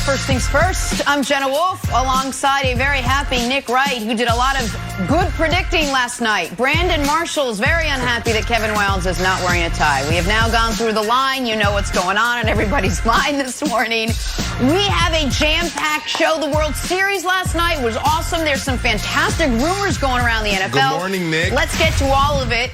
First things first, I'm Jenna Wolfe alongside a very happy Nick Wright, who did a lot of good predicting last night. Brandon Marshall's very unhappy that Kevin Wildes is not wearing a tie. We have now gone through the line. You know what's going on in everybody's mind this morning. We have a jam-packed show. The World Series last night was awesome. There's some fantastic rumors going around the NFL. Good morning, Nick. Let's get to all of it.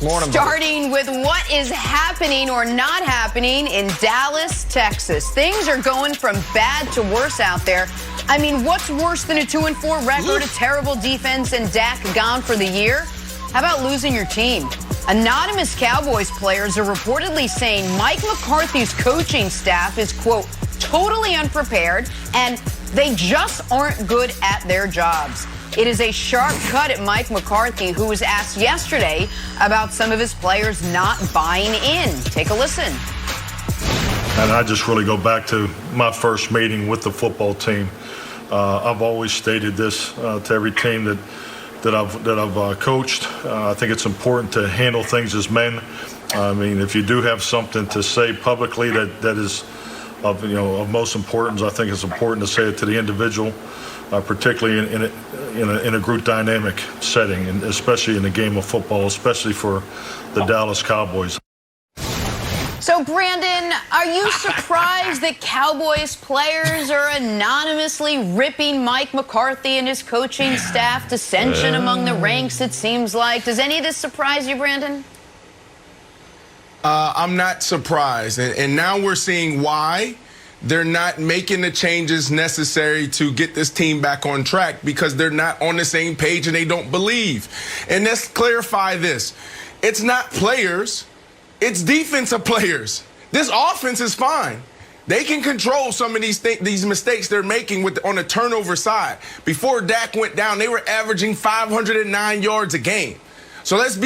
Morning, starting with what is happening or not happening in Dallas, Texas. Things are going from bad to worse out there. I mean, what's worse than a 2-4 record, a terrible defense, and Dak gone for the year? How about losing your team? Anonymous Cowboys players are reportedly saying Mike McCarthy's coaching staff is, quote, totally unprepared, and they just aren't good at their jobs. It is a sharp cut at Mike McCarthy, who was asked yesterday about some of his players not buying in. Take a listen. And I just really go back to my first meeting with the football team. I've always stated this to every team that I've coached. I think it's important to handle things as men. I mean, if you do have something to say publicly that is of most importance, I think it's important to say it to the individual. Particularly in a group dynamic setting, and especially in the game of football, especially for the Dallas Cowboys. So, Brandon, are you surprised that Cowboys players are anonymously ripping Mike McCarthy and his coaching staff? Dissension among the ranks, it seems like. Does any of this surprise you, Brandon? I'm not surprised, and now we're seeing why they're not making the changes necessary to get this team back on track, because they're not on the same page and they don't believe. And let's clarify this. It's not players. It's defensive players. This offense is fine. They can control some of these mistakes they're making on the turnover side. Before Dak went down, they were averaging 509 yards a game. So let's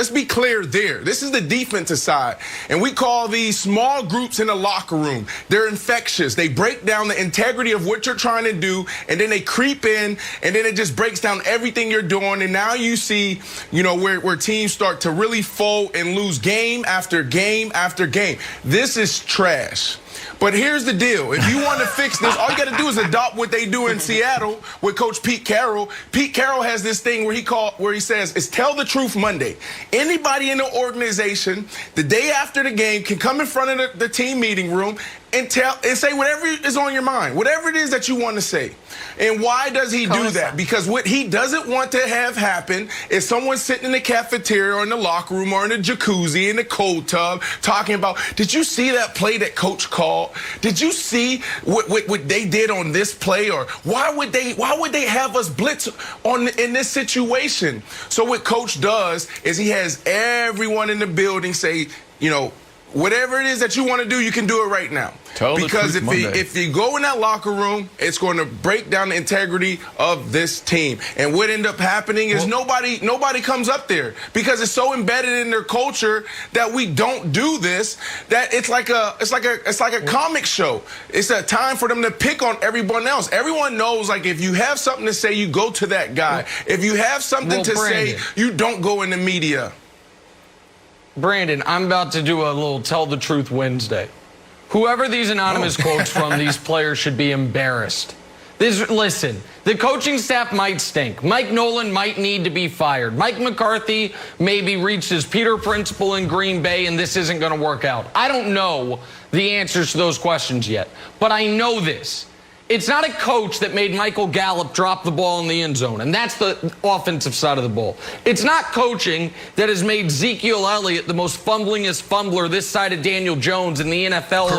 be clear there. This is the defensive side. And we call these small groups in the locker room. They're infectious. They break down the integrity of what you're trying to do, and then they creep in, and then it just breaks down everything you're doing. And now you see, where teams start to really fold and lose game after game after game. This is trash. But here's the deal. If you want to fix this, all you got to do is adopt what they do in Seattle with Coach Pete Carroll. Pete Carroll has this thing where he says, it's Tell the Truth Monday. Anybody in the organization, the day after the game, can come in front of the team meeting room and say whatever is on your mind, whatever it is that you want to say. And why does he do that? Because what he doesn't want to have happen is someone sitting in the cafeteria or in the locker room or in the jacuzzi, in the cold tub, talking about, did you see that play that coach called? Did you see what they did on this play? Or why would they have us blitz in this situation? So what coach does is he has everyone in the building say, whatever it is that you want to do, you can do it right now. Because if you go in that locker room, it's going to break down the integrity of this team. And what ended up happening is nobody comes up there, because it's so embedded in their culture that we don't do this, that it's like a comic show. It's a time for them to pick on everyone else. Everyone knows, like, if you have something to say, you go to that guy. If you have something to say, you don't go in the media. Brandon, I'm about to do a little Tell the Truth Wednesday. Whoever these anonymous quotes from, these players should be embarrassed. Listen, the coaching staff might stink. Mike Nolan might need to be fired. Mike McCarthy maybe reached his Peter principle in Green Bay, and this isn't going to work out. I don't know the answers to those questions yet, but I know this. It's not a coach that made Michael Gallup drop the ball in the end zone, and that's the offensive side of the ball. It's not coaching that has made Ezekiel Elliott the most fumblingest fumbler this side of Daniel Jones in the NFL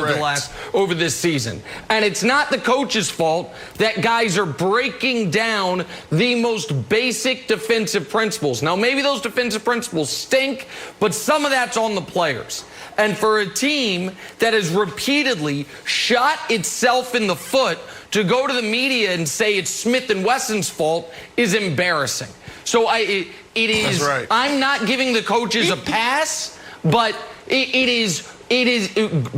over this season. And it's not the coach's fault that guys are breaking down the most basic defensive principles. Now, maybe those defensive principles stink, but some of that's on the players. And for a team that has repeatedly shot itself in the foot to go to the media and say it's Smith & Wesson's fault is embarrassing. So it is. That's right. I'm not giving the coaches a pass, but it is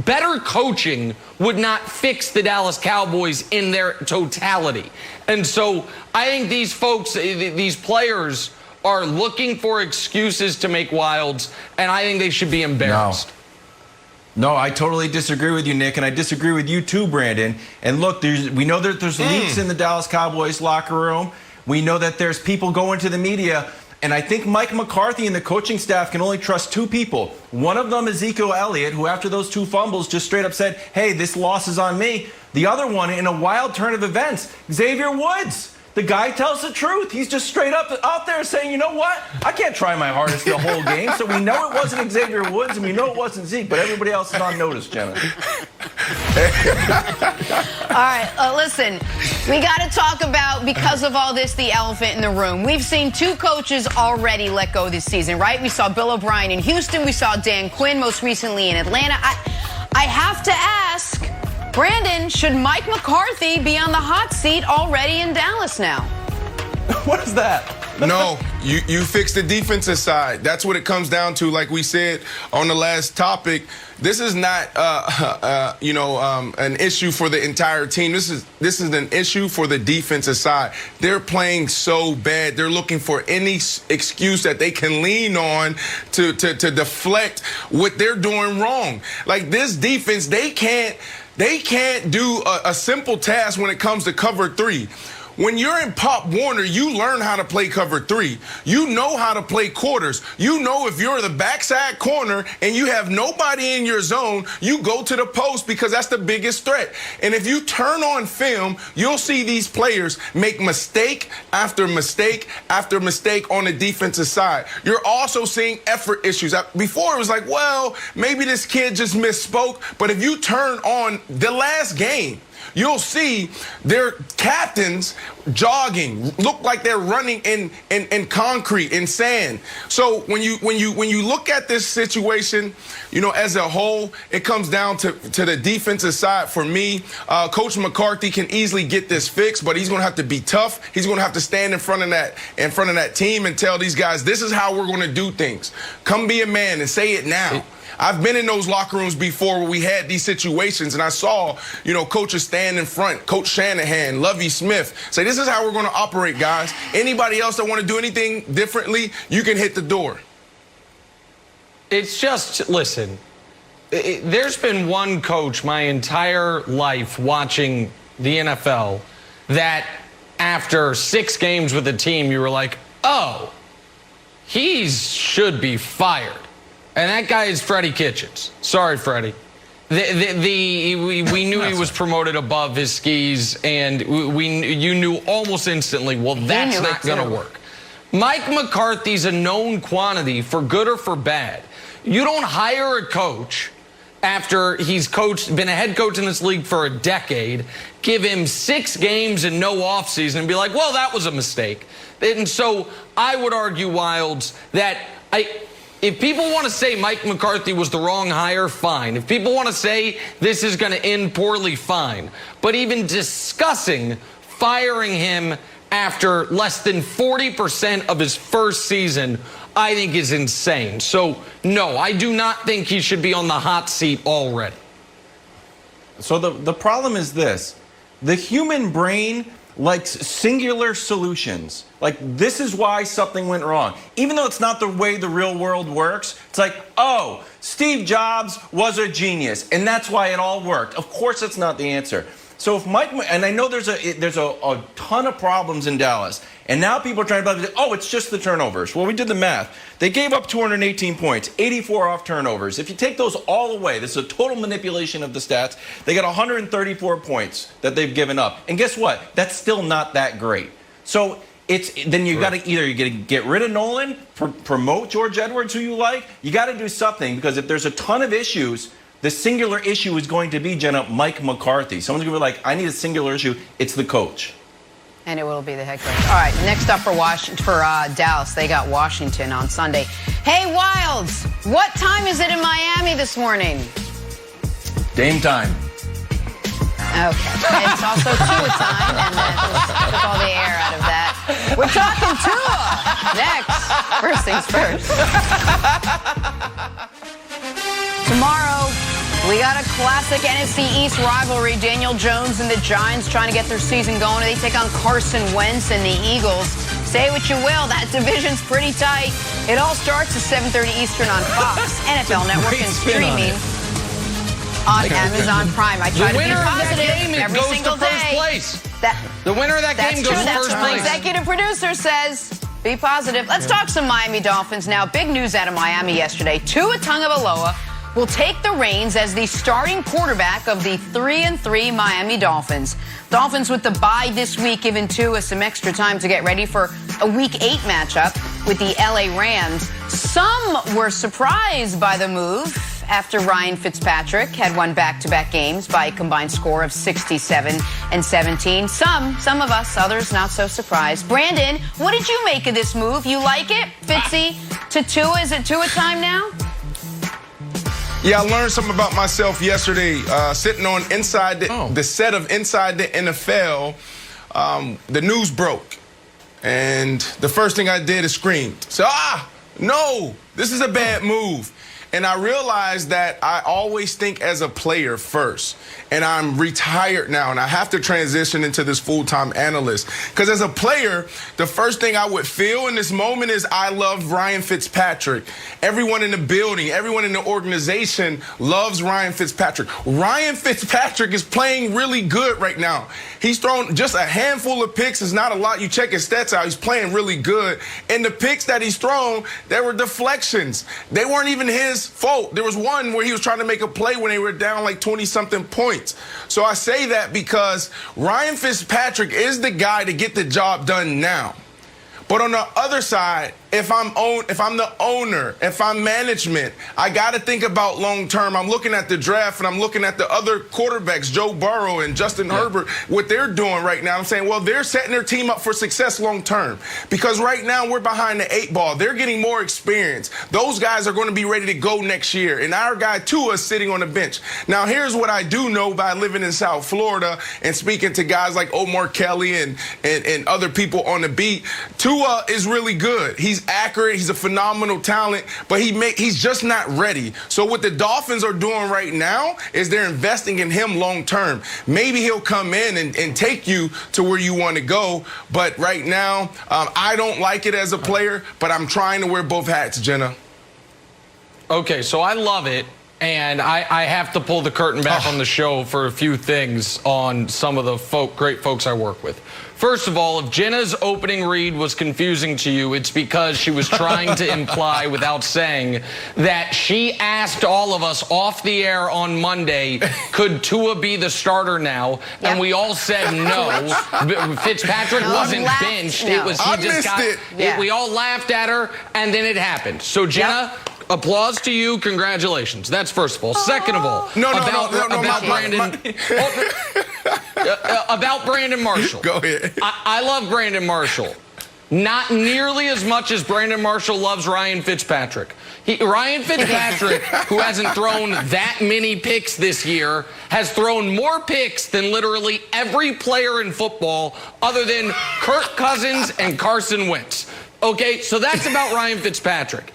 better coaching would not fix the Dallas Cowboys in their totality. And so I think these folks, these players, are looking for excuses to make Wildes, and I think they should be embarrassed. No, I totally disagree with you, Nick, and I disagree with you too, Brandon. And look, we know that there's leaks in the Dallas Cowboys locker room. We know that there's people going to the media. And I think Mike McCarthy and the coaching staff can only trust two people. One of them, Ezekiel Elliott, who after those 2 fumbles just straight up said, hey, this loss is on me. The other one, in a wild turn of events, Xavier Woods. The guy tells the truth. He's just straight up out there saying, you know what? I can't try my hardest the whole game. So we know it wasn't Xavier Woods and we know it wasn't Zeke, but everybody else is on notice, Jenna. All right, listen, we got to talk about, because of all this, the elephant in the room. We've seen 2 coaches already let go this season, right? We saw Bill O'Brien in Houston. We saw Dan Quinn most recently in Atlanta. I have to ask, Brandon, should Mike McCarthy be on the hot seat already in Dallas now? What is that? No, you fix the defensive side. That's what it comes down to. Like we said on the last topic, this is not an issue for the entire team. This is an issue for the defensive side. They're playing so bad. They're looking for any excuse that they can lean on to deflect what they're doing wrong. Like this defense, they can't do a simple task when it comes to cover 3. When you're in Pop Warner, you learn how to play cover 3. You know how to play quarters. You know if you're the backside corner and you have nobody in your zone, you go to the post because that's the biggest threat. And if you turn on film, you'll see these players make mistake after mistake after mistake on the defensive side. You're also seeing effort issues. Before it was like, well, maybe this kid just misspoke. But if you turn on the last game, you'll see their captains jogging, look like they're running in concrete, in sand. So when you look at this situation, as a whole, it comes down to the defensive side. For me, Coach McCarthy can easily get this fixed, but he's going to have to be tough. He's going to have to stand in front of that team and tell these guys, this is how we're going to do things. Come be a man and say it now. I've been in those locker rooms before where we had these situations, and I saw, coaches stand in front, Coach Shanahan, Lovie Smith, say, this is how we're going to operate, guys. Anybody else that want to do anything differently, you can hit the door. It's just, listen, there's been one coach my entire life watching the NFL that after 6 games with the team, you were like, oh, he should be fired. And that guy is Freddie Kitchens. Sorry, Freddie. We knew he was promoted above his skis, and you knew almost instantly, well, that's not going to work. Mike McCarthy's a known quantity for good or for bad. You don't hire a coach after he's been a head coach in this league for a decade, give him 6 games and no offseason, and be like, well, that was a mistake. And so I would argue, Wilds, that if people want to say Mike McCarthy was the wrong hire, fine. If people want to say this is going to end poorly, fine. But even discussing firing him after less than 40% of his first season, I think is insane. So, no, I do not think he should be on the hot seat already. So the problem is this. The human brain likes singular solutions. Like, this is why something went wrong. Even though it's not the way the real world works, it's like, oh, Steve Jobs was a genius, and that's why it all worked. Of course, that's not the answer. So if Mike, and I know there's a ton of problems in Dallas, and now people are trying to say, oh, it's just the turnovers. Well, we did the math. They gave up 218 points, 84 off turnovers. If you take those all away, this is a total manipulation of the stats. They got 134 points that they've given up. And guess what? That's still not that great. So then you got to either get rid of Nolan, promote George Edwards, who you like. You got to do something, because if there's a ton of issues, the singular issue is going to be, Jenna, Mike McCarthy. Someone's going to be like, I need a singular issue. It's the coach. And it will be the head coach. All right, next up for Dallas, they got Washington on Sunday. Hey, Wilds, what time is it in Miami this morning? Game time. Okay. It's also Tua time, and that took all the air out of that. We're talking Tua next. First things first. Tomorrow, we got a classic NFC East rivalry. Daniel Jones and the Giants trying to get their season going. They take on Carson Wentz and the Eagles. Say what you will, that division's pretty tight. It all starts at 7:30 Eastern on Fox, NFL Network, and streaming on Amazon Prime. I try to be winner of that positive game every goes single to first day. place. That, The winner of that that's game true. goes to That's first what my place. executive producer says. Be positive. Let's talk some Miami Dolphins now. Big news out of Miami yesterday. Tua Tagovailoa will take the reins as the starting quarterback of the 3-3 Miami Dolphins. Dolphins with the bye this week, giving Tua some extra time to get ready for a Week 8 matchup with the LA Rams. Some were surprised by the move after Ryan Fitzpatrick had won back-to-back games by a combined score of 67 and 17. Some of us, others not so surprised. Brandon, what did you make of this move? You like it? Fitzy to Tua? Is it Tua time now? Yeah, I learned something about myself yesterday. Sitting on the set of Inside the NFL, the news broke. And the first thing I did is scream. So, no, this is a bad move. And I realized that I always think as a player first. And I'm retired now, and I have to transition into this full-time analyst. Because as a player, the first thing I would feel in this moment is I love Ryan Fitzpatrick. Everyone in the building, everyone in the organization loves Ryan Fitzpatrick. Ryan Fitzpatrick is playing really good right now. He's thrown just a handful of picks. It's not a lot. You check his stats out. He's playing really good. And the picks that he's thrown, they were deflections. They weren't even his fault. There was one where he was trying to make a play when they were down like 20-something points. So I say that because Ryan Fitzpatrick is the guy to get the job done now. But on the other side, if I'm the owner, if I'm management, I got to think about long term. I'm looking at the draft and I'm looking at the other quarterbacks, Joe Burrow and Justin Herbert, what they're doing right now. I'm saying, well, they're setting their team up for success long term because right now we're behind the 8 ball. They're getting more experience. Those guys are going to be ready to go next year. And our guy Tua is sitting on the bench. Now, here's what I do know by living in South Florida and speaking to guys like Omar Kelly and other people on the beat. Tua is really good. He's accurate. He's a phenomenal talent, but he's just not ready. So what the Dolphins are doing right now is they're investing in him long term. Maybe he'll come in and take you to where you want to go. But right now, I don't like it as a player, but I'm trying to wear both hats, Jenna. Okay, so I love it. And I have to pull the curtain back on the show for a few things on some of the great folks I work with. First of all, if Jenna's opening read was confusing to you, it's because she was trying to imply without saying that she asked all of us off the air on Monday, could Tua be the starter now? Yep. And we all said no. Fitzpatrick wasn't benched. No. It was he just got it. Yeah. We all laughed at her, and then it happened. So Jenna. Yep. Applause to you. Congratulations. That's first of all. Second of all, about Brandon Marshall. Go ahead. I love Brandon Marshall. Not nearly as much as Brandon Marshall loves Ryan Fitzpatrick. Ryan Fitzpatrick, who hasn't thrown that many picks this year, has thrown more picks than literally every player in football other than Kirk Cousins and Carson Wentz. Okay, so that's about Ryan Fitzpatrick.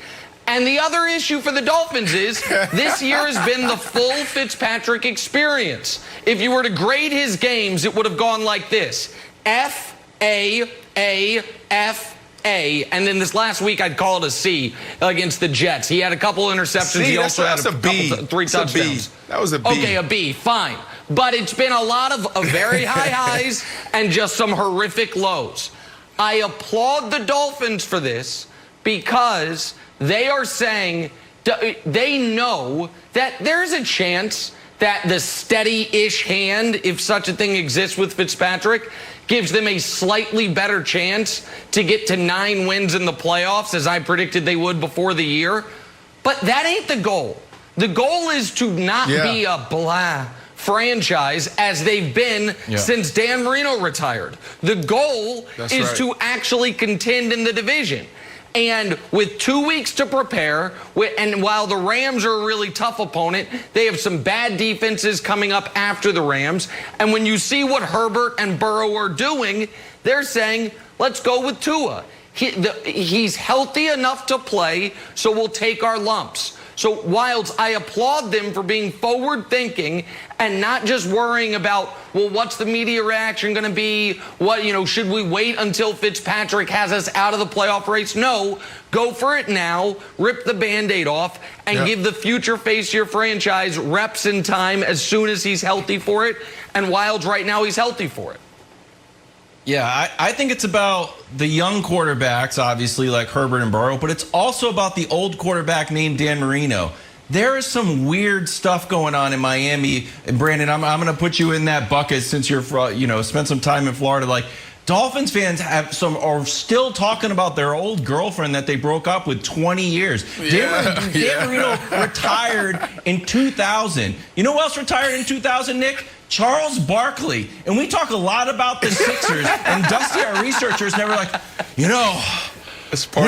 And the other issue for the Dolphins is this year has been the full Fitzpatrick experience. If you were to grade his games, it would have gone like this. F, A, F, A. And then this last week, I'd call it a C against the Jets. He had a couple interceptions. He also had three touchdowns. That was a B. Okay, a B, fine. But it's been a lot of very high highs and just some horrific lows. I applaud the Dolphins for this because they are saying they know that there's a chance that the steady-ish hand, if such a thing exists with Fitzpatrick, gives them a slightly better chance to get to 9 wins in the playoffs, as I predicted they would before the year. But that ain't the goal. The goal is to not be a blah franchise as they've been since Dan Marino retired. The goal is to actually contend in the division. And with 2 weeks to prepare, and while the Rams are a really tough opponent, they have some bad defenses coming up after the Rams. And when you see what Herbert and Burrow are doing, they're saying, let's go with Tua. He's healthy enough to play, so we'll take our lumps. So, Wilds, I applaud them for being forward-thinking and not just worrying about, well, what's the media reaction going to be? What, should we wait until Fitzpatrick has us out of the playoff race? No, go for it now, rip the Band-Aid off, and give the future face of your franchise reps and time as soon as he's healthy for it. And Wilds, right now, he's healthy for it. Yeah, I think it's about the young quarterbacks, obviously, like Herbert and Burrow, but it's also about the old quarterback named Dan Marino. There is some weird stuff going on in Miami. And Brandon, I'm going to put you in that bucket since you're, spent some time in Florida. Like, Dolphins fans are still talking about their old girlfriend that they broke up with 20 years. Dan Marino retired in 2000. You know who else retired in 2000, Nick? Charles Barkley. And we talk a lot about the Sixers, and Dusty, our researchers, never like, when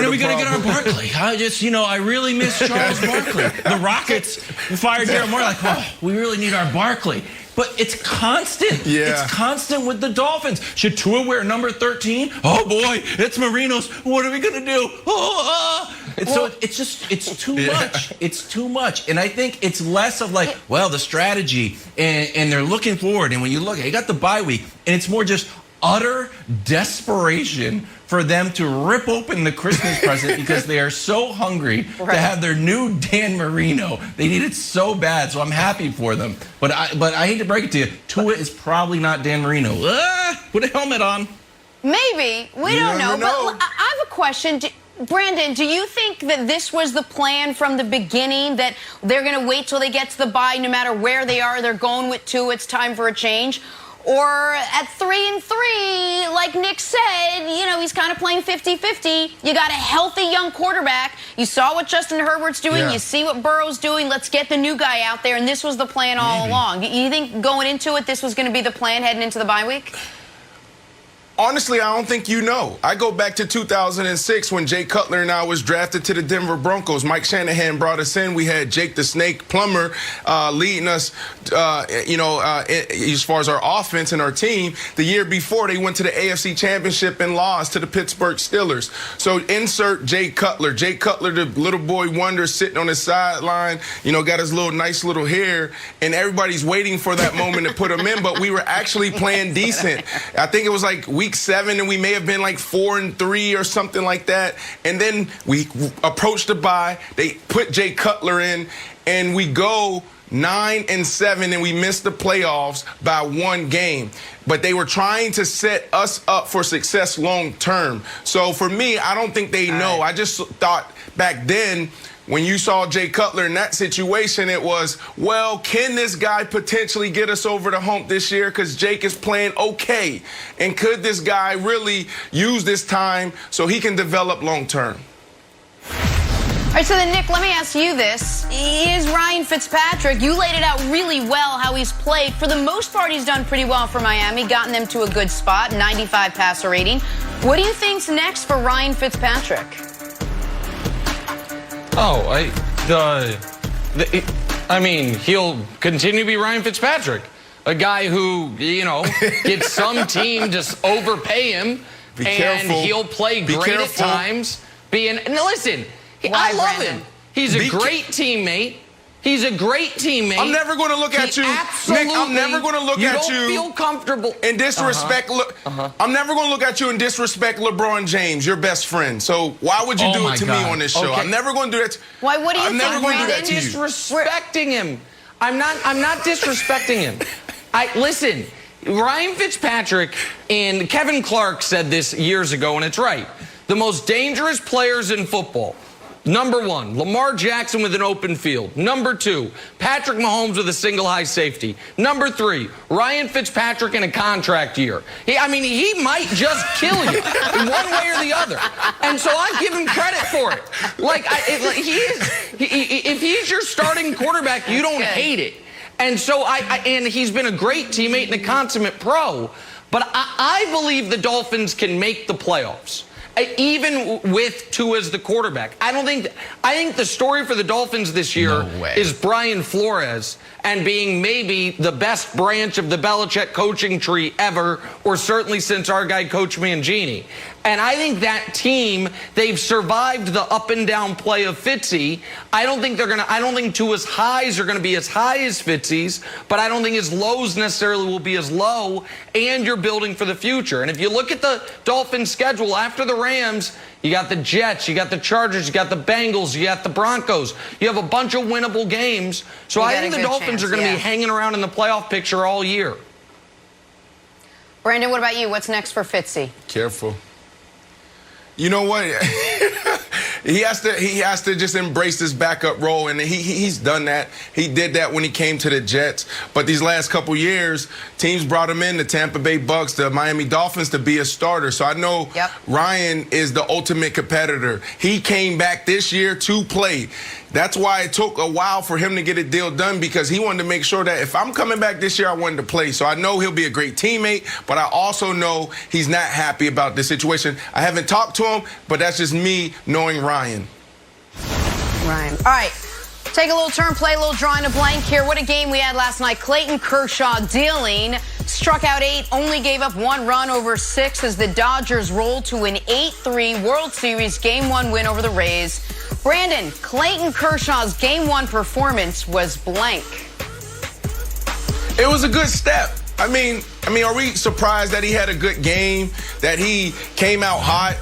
are we going to get our Barkley? I really miss Charles Barkley. The Rockets fired Daryl Morey like, we really need our Barkley. But it's constant. Yeah. It's constant with the Dolphins. Should Tua wear number 13? Oh, boy, it's Marino's. What are we going to do? So it's too much. It's too much. And I think it's less of like, the strategy, and they're looking forward. And when you look, you got the bye week, and it's more just utter desperation for them to rip open the Christmas present because they are so hungry to have their new Dan Marino. They need it so bad, so I'm happy for them. But I hate to break it to you, Tua is probably not Dan Marino. Put a helmet on. Maybe. We don't know. But I have a question. Brandon, do you think that this was the plan from the beginning, that they're going to wait till they get to the bye, no matter where they are, they're going with Tua, it's time for a change? Or at 3-3, like Nick said, he's kind of playing 50-50. You got a healthy young quarterback. You saw what Justin Herbert's doing. Yeah. You see what Burrow's doing. Let's get the new guy out there. And this was the plan all along. You think going into it, this was going to be the plan heading into the bye week? Honestly, I don't think I go back to 2006 when Jay Cutler and I was drafted to the Denver Broncos. Mike Shanahan brought us in. We had Jake the Snake Plummer leading us, as far as our offense and our team. The year before, they went to the AFC Championship and lost to the Pittsburgh Steelers. So insert Jay Cutler. Jay Cutler, the little boy wonder, sitting on his sideline, got his nice little hair, and everybody's waiting for that moment to put him in. But we were actually playing decent. I think it was like week 7, and we may have been like 4-3 or something like that. And then we approached the bye. They put Jay Cutler in, and we go 9-7, and we missed the playoffs by 1 game. But they were trying to set us up for success long term. So for me, I don't think they know. I just thought back then, when you saw Jay Cutler in that situation, it was, can this guy potentially get us over the hump this year? Because Jake is playing okay. And could this guy really use this time so he can develop long term? All right, so then, Nick, let me ask you this. Is Ryan Fitzpatrick, you laid it out really well how he's played. For the most part, he's done pretty well for Miami, gotten them to a good spot, 95 passer rating. What do you think's next for Ryan Fitzpatrick? He'll continue to be Ryan Fitzpatrick, a guy who, gets some team to overpay him, he'll play great at times. Listen, I love him. He's a great teammate. He's a great teammate. I'm never going to look at you, Nick. I'm never going to look at you. You don't feel comfortable and disrespect. I'm never going to look at you and disrespect LeBron James, your best friend. So why would you do it to me on this show? Okay. I'm never going to do that. Why? What do you think? I'm never going to do that to you. Disrespecting him. I'm not disrespecting him. Listen. Ryan Fitzpatrick and Kevin Clark said this years ago, and it's right. The most dangerous players in football. Number 1, Lamar Jackson with an open field. Number 2, Patrick Mahomes with a single high safety. Number 3, Ryan Fitzpatrick in a contract year. He might just kill you in one way or the other. And so I give him credit for it. If he's your starting quarterback, you don't hate it. And so and he's been a great teammate and a consummate pro. But I believe the Dolphins can make the playoffs, even with Tua as the quarterback. I think the story for the Dolphins this year is Brian Flores and being maybe the best branch of the Belichick coaching tree ever, or certainly since our guy Coach Mangini. And I think that team, they've survived the up and down play of Fitzy. I don't think Tua's highs are going to be as high as Fitzy's, but I don't think his lows necessarily will be as low, and you're building for the future. And if you look at the Dolphins schedule after the Rams, you got the Jets, you got the Chargers, you got the Bengals, you got the Broncos. You have a bunch of winnable games. So I think the Dolphins are going to be hanging around in the playoff picture all year. Brandon, what about you? What's next for Fitzy? Careful. You know what? He has to just embrace this backup role, and he's done that. He did that when he came to the Jets. But these last couple years, teams brought him in, the Tampa Bay Bucks, the Miami Dolphins, to be a starter. So I know Ryan is the ultimate competitor. He came back this year to play. That's why it took a while for him to get a deal done, because he wanted to make sure that if I'm coming back this year, I wanted to play. So I know he'll be a great teammate, but I also know he's not happy about this situation. I haven't talked to him, but that's just me knowing Ryan. All right. Take a little turn, play a little drawing a blank here. What a game we had last night. Clayton Kershaw dealing. Struck out 8, only gave up 1 run over 6 as the Dodgers rolled to an 8-3 World Series Game 1 win over the Rays. Brandon, Clayton Kershaw's Game 1 performance was blank. It was a good step. I mean, are we surprised that he had a good game, that he came out hot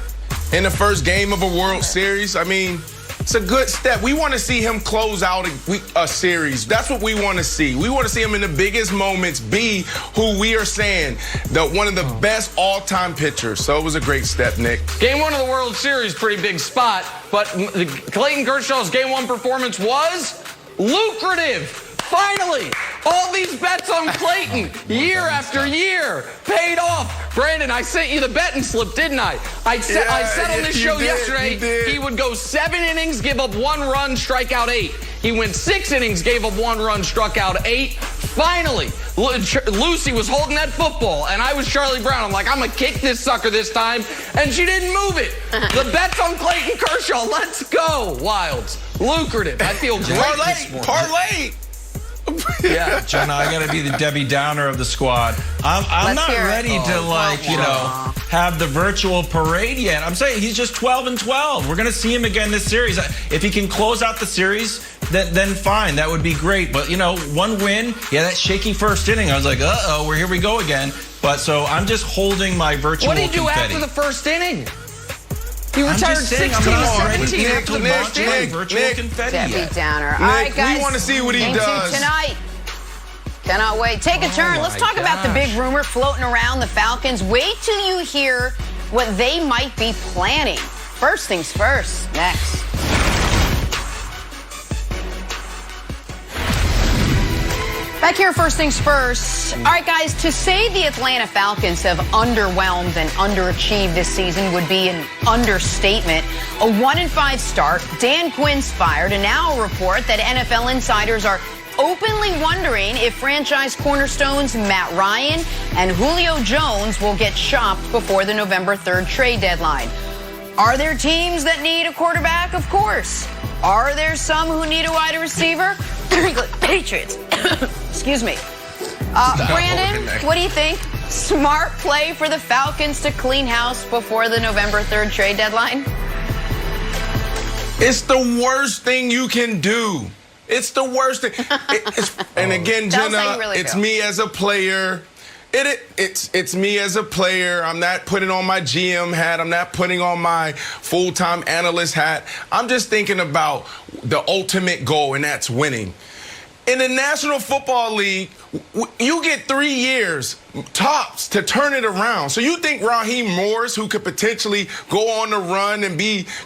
in the first game of a World Series? I mean, it's a good step. We want to see him close out a series. That's what we want to see. We want to see him in the biggest moments be who we are saying, one of the best all-time pitchers. So it was a great step, Nick. Game 1 of the World Series, pretty big spot. But Clayton Kershaw's Game 1 performance was lucrative. Finally, all these bets on Clayton, year after year, paid off. Brandon, I sent you the betting slip, didn't I? I said on this show yesterday he would go 7 innings, give up 1 run, strike out 8. He went 6 innings, gave up 1 run, struck out 8. Finally, Lucy was holding that football, and I was Charlie Brown. I'm like, I'm going to kick this sucker this time, and she didn't move it. The bet's on Clayton Kershaw. Let's go, Wilds. Lucrative. I feel great this morning. Parlay. Yeah, Jenna, I got to be the Debbie Downer of the squad. I'm not ready to, have the virtual parade yet. I'm saying he's just 12-12. We're going to see him again this series. If he can close out the series, then fine. That would be great. But, 1 win, that shaky first inning. I was like, uh-oh, here we go again. But so I'm just holding my virtual confetti. What did he do after the first inning? He retired 16-17 after the first inning. Virtual confetti. Debbie Downer. All right, guys. We want to see what he does tonight. Cannot wait. Take a turn. Let's talk about the big rumor floating around the Falcons. Wait till you hear what they might be planning. First things first. Next. Back here, first things first. All right, guys, to say the Atlanta Falcons have underwhelmed and underachieved this season would be an understatement. A 1-5 start, Dan Quinn's fired, and now a report that NFL insiders are openly wondering if franchise cornerstones Matt Ryan and Julio Jones will get shopped before the November 3rd trade deadline. Are there teams that need a quarterback? Of course. Are there some who need a wide receiver? Patriots. Excuse me. Brandon, what do you think? Smart play for the Falcons to clean house before the November 3rd trade deadline? It's the worst thing you can do. It's the worst thing. And again, Jenna, it's me as a player. It's me as a player. I'm not putting on my GM hat. I'm not putting on my full-time analyst hat. I'm just thinking about the ultimate goal, and that's winning. In the National Football League, you get 3 years tops to turn it around. So you think Raheem Morris, who could potentially go on the run and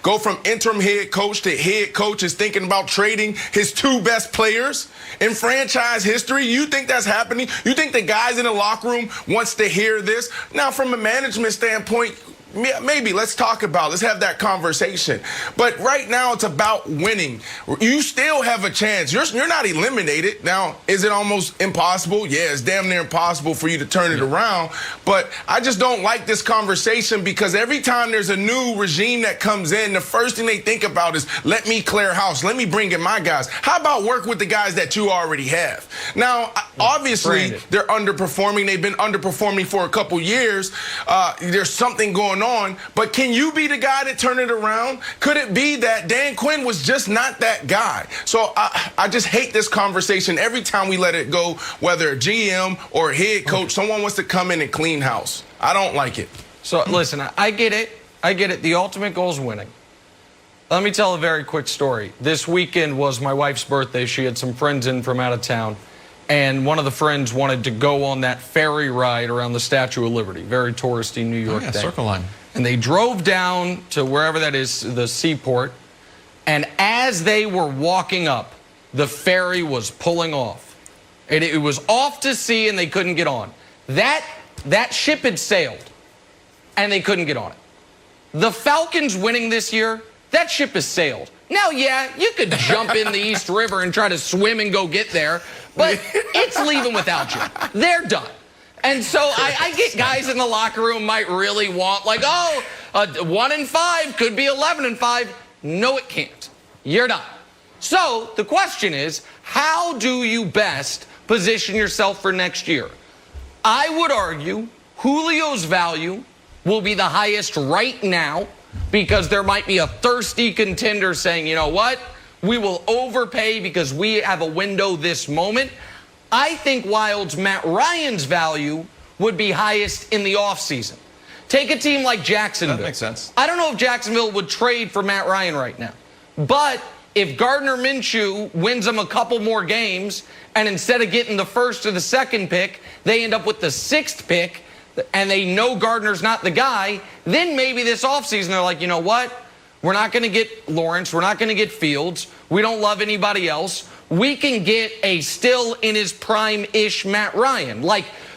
go from interim head coach to head coach, is thinking about trading his 2 best players in franchise history? You think that's happening? You think the guys in the locker room wants to hear this? Now, from a management standpoint, maybe let's talk about, let's have that conversation. But right now it's about winning. You still have a chance. You're not eliminated. Now, is it almost impossible? Yeah, it's damn near impossible for you to turn it around. But I just don't like this conversation because every time there's a new regime that comes in, the first thing they think about is, let me clear house. Let me bring in my guys. How about work with the guys that you already have? Now, obviously, they're underperforming. They've been underperforming for a couple years. There's something going on. But can you be the guy that turn it around? Could it be that Dan Quinn was just not that guy? So I just hate this conversation every time we let it go, whether a GM or a head coach, someone wants to come in and clean house. I don't like it. So, listen, I get it. I get it. The ultimate goal is winning. Let me tell a very quick story. This weekend was my wife's birthday. She had some friends in from out of town, and one of the friends wanted to go on that ferry ride around the Statue of Liberty, very touristy New York thing. Circle Line. And they drove down to wherever that is, the seaport, and as they were walking up, the ferry was pulling off. It was off to sea, and they couldn't get on. That ship had sailed, and they couldn't get on it. The Falcons winning this year, that ship has sailed. Now, yeah, you could jump in the East River and try to swim and go get there, but it's leaving without you. They're done. And so I get guys in the locker room might really want, like, 1-5 could be 11-5. No, it can't. You're done. So the question is, how do you best position yourself for next year? I would argue Julio's value will be the highest right now because there might be a thirsty contender saying, you know what, we will overpay because we have a window this moment. I think Wild's Matt Ryan's value would be highest in the offseason. Take a team like Jacksonville. That makes sense. I don't know if Jacksonville would trade for Matt Ryan right now, but if Gardner Minshew wins them a couple more games and instead of getting the first or the second pick, they end up with the 6th pick, and they know Gardner's not the guy, then maybe this offseason they're like, you know what? We're not going to get Lawrence. We're not going to get Fields. We don't love anybody else. We can get a still in his prime-ish Matt Ryan.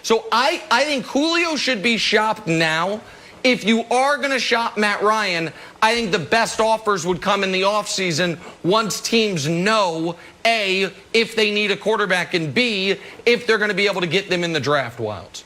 So I think Julio should be shopped now. If you are going to shop Matt Ryan, I think the best offers would come in the offseason once teams know, A, if they need a quarterback, and B, if they're going to be able to get them in the draft, Wilds.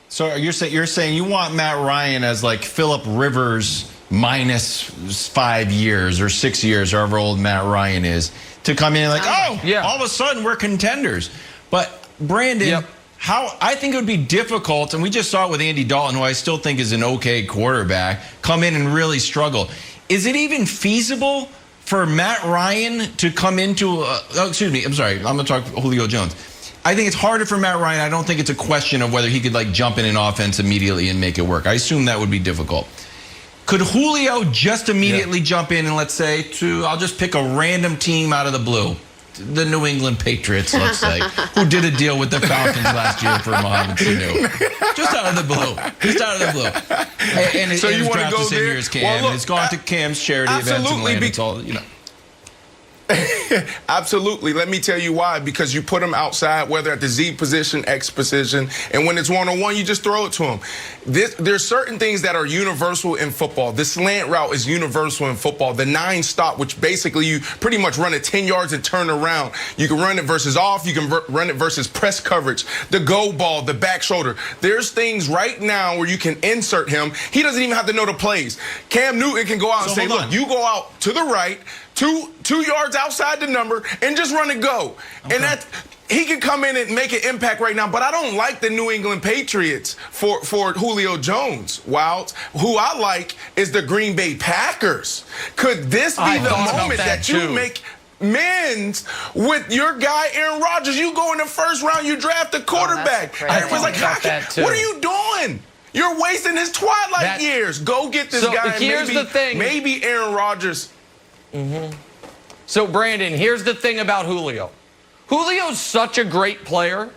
So you're saying you want Matt Ryan as like Phillip Rivers minus 5 years or 6 years, however old Matt Ryan is, to come in like, all of a sudden we're contenders. But Brandon, how I think it would be difficult, and we just saw it with Andy Dalton, who I still think is an okay quarterback, come in and really struggle. Is it even feasible for Matt Ryan to come into excuse me, I'm sorry, I'm going to talk Julio Jones. I think it's harder for Matt Ryan. I don't think it's a question of whether he could like jump in an offense immediately and make it work. I assume that would be difficult. Could Julio just immediately jump in and let's say I'll just pick a random team out of the blue, the New England Patriots, let's say, who did a deal with the Falcons last year for Mohamed Sanu. Just out of the blue. Just out of the blue. And so you want to go the same there? year as Cam. Well, look, and it's gone to Cam's charity events and land. It's all, you know. Absolutely. Let me tell you why. Because you put them outside, whether at the Z position, X position, and when it's one-on-one, you just throw it to them. There's certain things that are universal in football. The slant route is universal in football. The 9-stop, which basically you pretty much run it 10 yards and turn around. You can run it versus off. You can run it versus press coverage. The go ball, the back shoulder. There's things right now where you can insert him. He doesn't even have to know the plays. Cam Newton can go out and say, look, you go out to the right, two yards outside the number, and just run and go. Okay. And that he can come in and make an impact right now. But I don't like the New England Patriots for Julio Jones. Wilds. Who I like is the Green Bay Packers. Could this be the moment that you make amends with your guy Aaron Rodgers? You go in the first round, you draft a quarterback. Everyone's like, what are you doing? You're wasting his twilight years. Go get this guy. Here's the thing. Maybe Aaron Rodgers. So, Brandon, here's the thing about Julio. Julio's such a great player.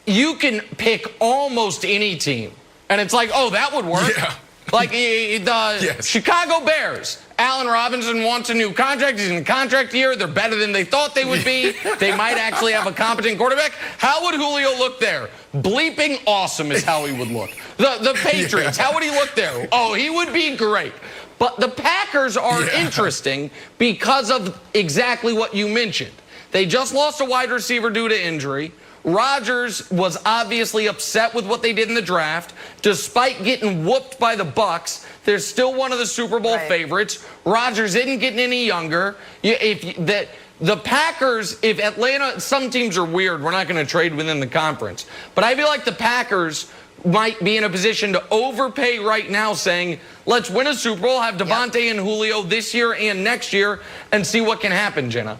You can pick almost any team, and it's like, oh, that would work. Yeah. Like the Chicago Bears. Allen Robinson wants a new contract. He's in contract year. They're better than they thought they would be. They might actually have a competent quarterback. How would Julio look there? Bleeping awesome is how he would look. The Patriots, how would he look there? Oh, he would be great. But the Packers are interesting because of exactly what you mentioned. They just lost a wide receiver due to injury. Rodgers was obviously upset with what they did in the draft. Despite getting whooped by the Bucs, they're still one of the Super Bowl favorites. Rodgers isn't getting any younger. The Packers, if Atlanta, some teams are weird. We're not going to trade within the conference. But I feel like the Packers might be in a position to overpay right now, saying, let's win a Super Bowl, have Devontae and Julio this year and next year, and see what can happen, Jenna.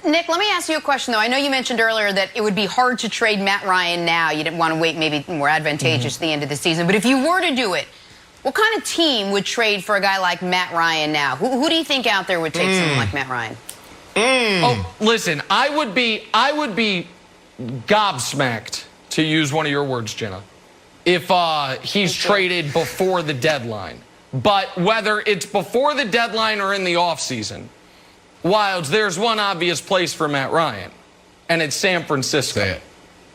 Nick, let me ask you a question, though. I know you mentioned earlier that it would be hard to trade Matt Ryan now. You didn't want to wait, maybe more advantageous to the end of the season. But if you were to do it, what kind of team would trade for a guy like Matt Ryan now? Who do you think out there would take someone like Matt Ryan? Oh, listen, I would be gobsmacked, to use one of your words, Jenna, if he's traded before the deadline. But whether it's before the deadline or in the offseason, Wilds, there's one obvious place for Matt Ryan, and it's San Francisco.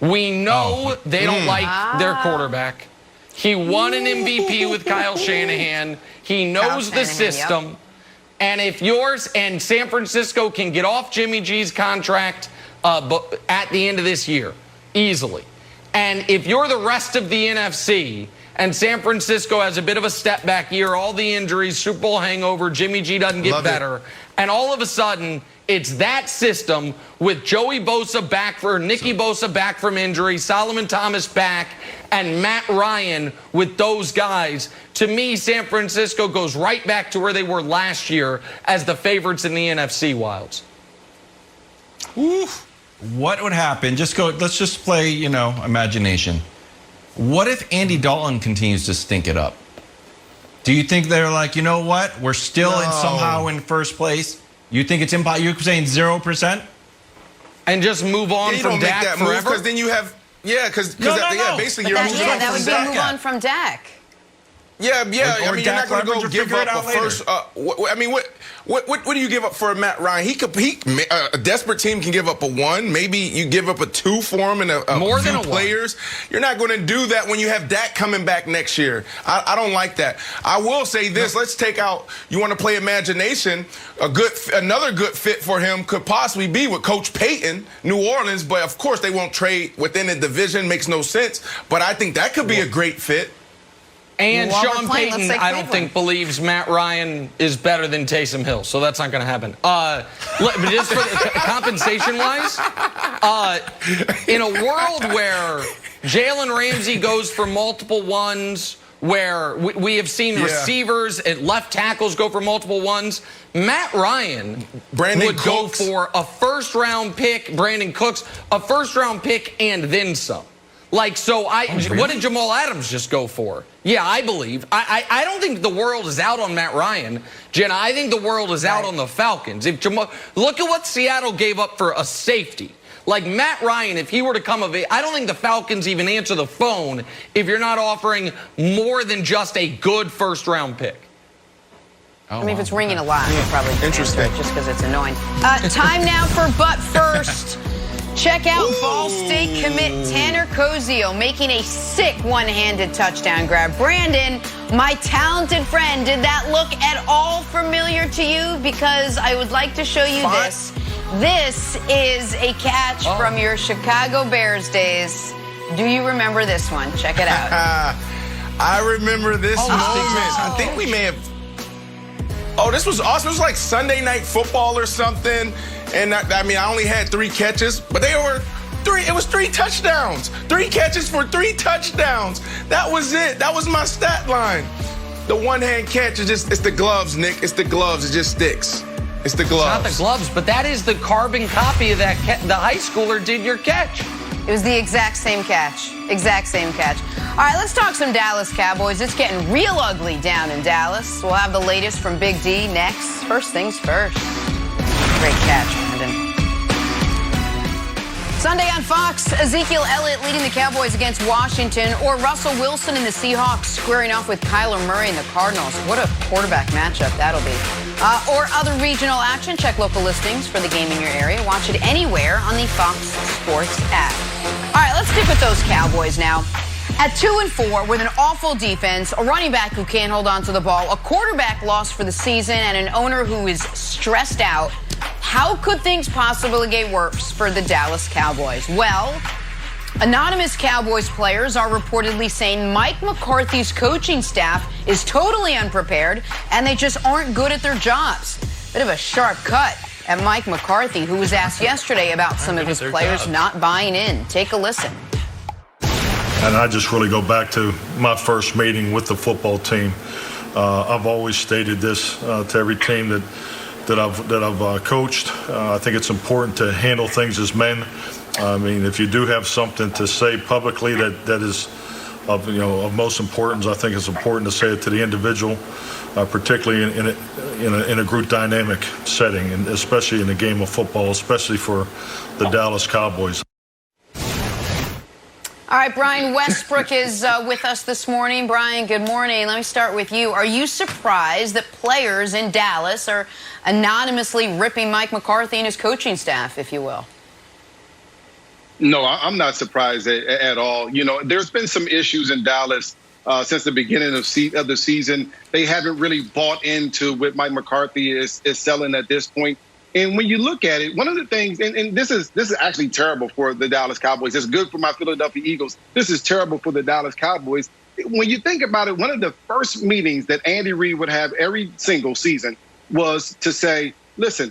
We know they don't like their quarterback. He won an MVP with Kyle Shanahan. He knows the system. Yep. And if yours and San Francisco can get off Jimmy G's contract at the end of this year, easily. And if you're the rest of the NFC and San Francisco has a bit of a step back year, all the injuries, Super Bowl hangover, Jimmy G doesn't get better, and all of a sudden it's that system with Joey Bosa back for Nicky Bosa back from injury, Solomon Thomas back, and Matt Ryan with those guys. To me, San Francisco goes right back to where they were last year as the favorites in the NFC, Wilds. Oof. What would happen? Let's just play, imagination. What if Andy Dalton continues to stink it up? Do you think they're like, you know what? We're still somehow in first place. You think it's impossible? You're saying 0%? And just move on from Dak forever? Because then you have, basically you're moving on that would be a move on from Dak. Yeah. I mean, you're not going to go give up a first. What do you give up for a Matt Ryan? A desperate team can give up a 1. Maybe you give up a 2 for him and more few than a players. 1. You're not going to do that when you have Dak coming back next year. I don't like that. I will say this. Let's take out. You want to play imagination. Another good fit for him could possibly be with Coach Payton, New Orleans. But of course, they won't trade within the division. Makes no sense. But I think that could be a great fit. And Sean Payton, I don't think, believes Matt Ryan is better than Taysom Hill, so that's not going to happen. But just for compensation-wise, in a world where Jalen Ramsey goes for multiple ones, where we have seen receivers and left tackles go for multiple ones, Matt Ryan would go for a first-round pick, Brandon Cooks, a first-round pick and then some. What did Jamal Adams just go for? Yeah, I believe. I don't think the world is out on Matt Ryan, Jenna. I think the world is out on the Falcons. Look at what Seattle gave up for a safety. Like Matt Ryan, if he were to come of it, I don't think the Falcons even answer the phone if you're not offering more than just a good first-round pick. I mean, if it's ringing a lot, you'll probably answer it just because it's annoying. Time now for But First. Check out Ball State commit Tanner Cozio making a sick one-handed touchdown grab. Brandon, my talented friend, did that look at all familiar to you? Because I would like to show you this. This is a catch from your Chicago Bears days. Do you remember this one? Check it out. I remember this moment. I think we may have... this was awesome. It was like Sunday Night Football or something. And I only had 3 catches, but they were 3. It was 3 touchdowns. 3 catches for 3 touchdowns. That was it. That was my stat line. The one-hand catch is it's the gloves, Nick. It's the gloves. It just sticks. It's the gloves. It's not the gloves, but that is the carbon copy of that the high schooler did your catch. It was the exact same catch. Exact same catch. All right, let's talk some Dallas Cowboys. It's getting real ugly down in Dallas. We'll have the latest from Big D next. First things first. Great catch, Brandon. Sunday on Fox, Ezekiel Elliott leading the Cowboys against Washington, or Russell Wilson and the Seahawks squaring off with Kyler Murray and the Cardinals. What a quarterback matchup that'll be. Or other regional action. Check local listings for the game in your area. Watch it anywhere on the Fox Sports app. All right, let's stick with those Cowboys now. At 2-4 with an awful defense, a running back who can't hold on to the ball, a quarterback lost for the season, and an owner who is stressed out, how could things possibly get worse for the Dallas Cowboys? Well, anonymous Cowboys players are reportedly saying Mike McCarthy's coaching staff is totally unprepared and they just aren't good at their jobs. Bit of a sharp cut at Mike McCarthy, who was asked yesterday about some of his players not buying in. Take a listen. And I just really go back to my first meeting with the football team. I've always stated this to every team that I've coached. I think it's important to handle things as men. I mean, if you do have something to say publicly that is of most importance, I think it's important to say it to the individual, particularly in a group dynamic setting, and especially in a game of football, especially for the Dallas Cowboys. All right, Brian Westbrook is with us this morning. Brian, good morning. Let me start with you. Are you surprised that players in Dallas are anonymously ripping Mike McCarthy and his coaching staff, if you will? No, I'm not surprised at all. You know, there's been some issues in Dallas since the beginning of the season. They haven't really bought into what Mike McCarthy is selling at this point. And when you look at it, one of the things, and this is actually terrible for the Dallas Cowboys. It's good for my Philadelphia Eagles. This is terrible for the Dallas Cowboys. When you think about it, one of the first meetings that Andy Reid would have every single season was to say, listen,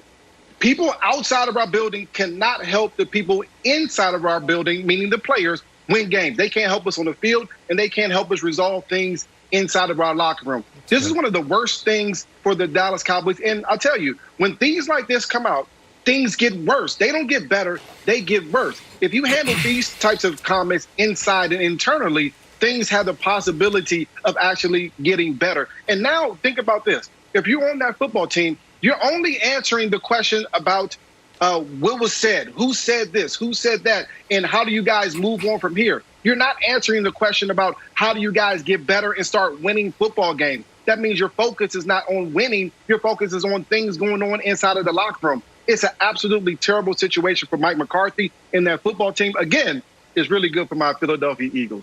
people outside of our building cannot help the people inside of our building, meaning the players, win games. They can't help us on the field, and they can't help us resolve things inside of our locker room. This is one of the worst things for the Dallas Cowboys. And I'll tell you, when things like this come out, things get worse. They don't get better, they get worse. If you handle these types of comments inside and internally, things have the possibility of actually getting better. And now think about this. If you're on that football team, you're only answering the question about what was said, who said this, who said that, and how do you guys move on from here? You're not answering the question about how do you guys get better and start winning football games. That means your focus is not on winning. Your focus is on things going on inside of the locker room. It's an absolutely terrible situation for Mike McCarthy and that football team. Again, it's really good for my Philadelphia Eagles.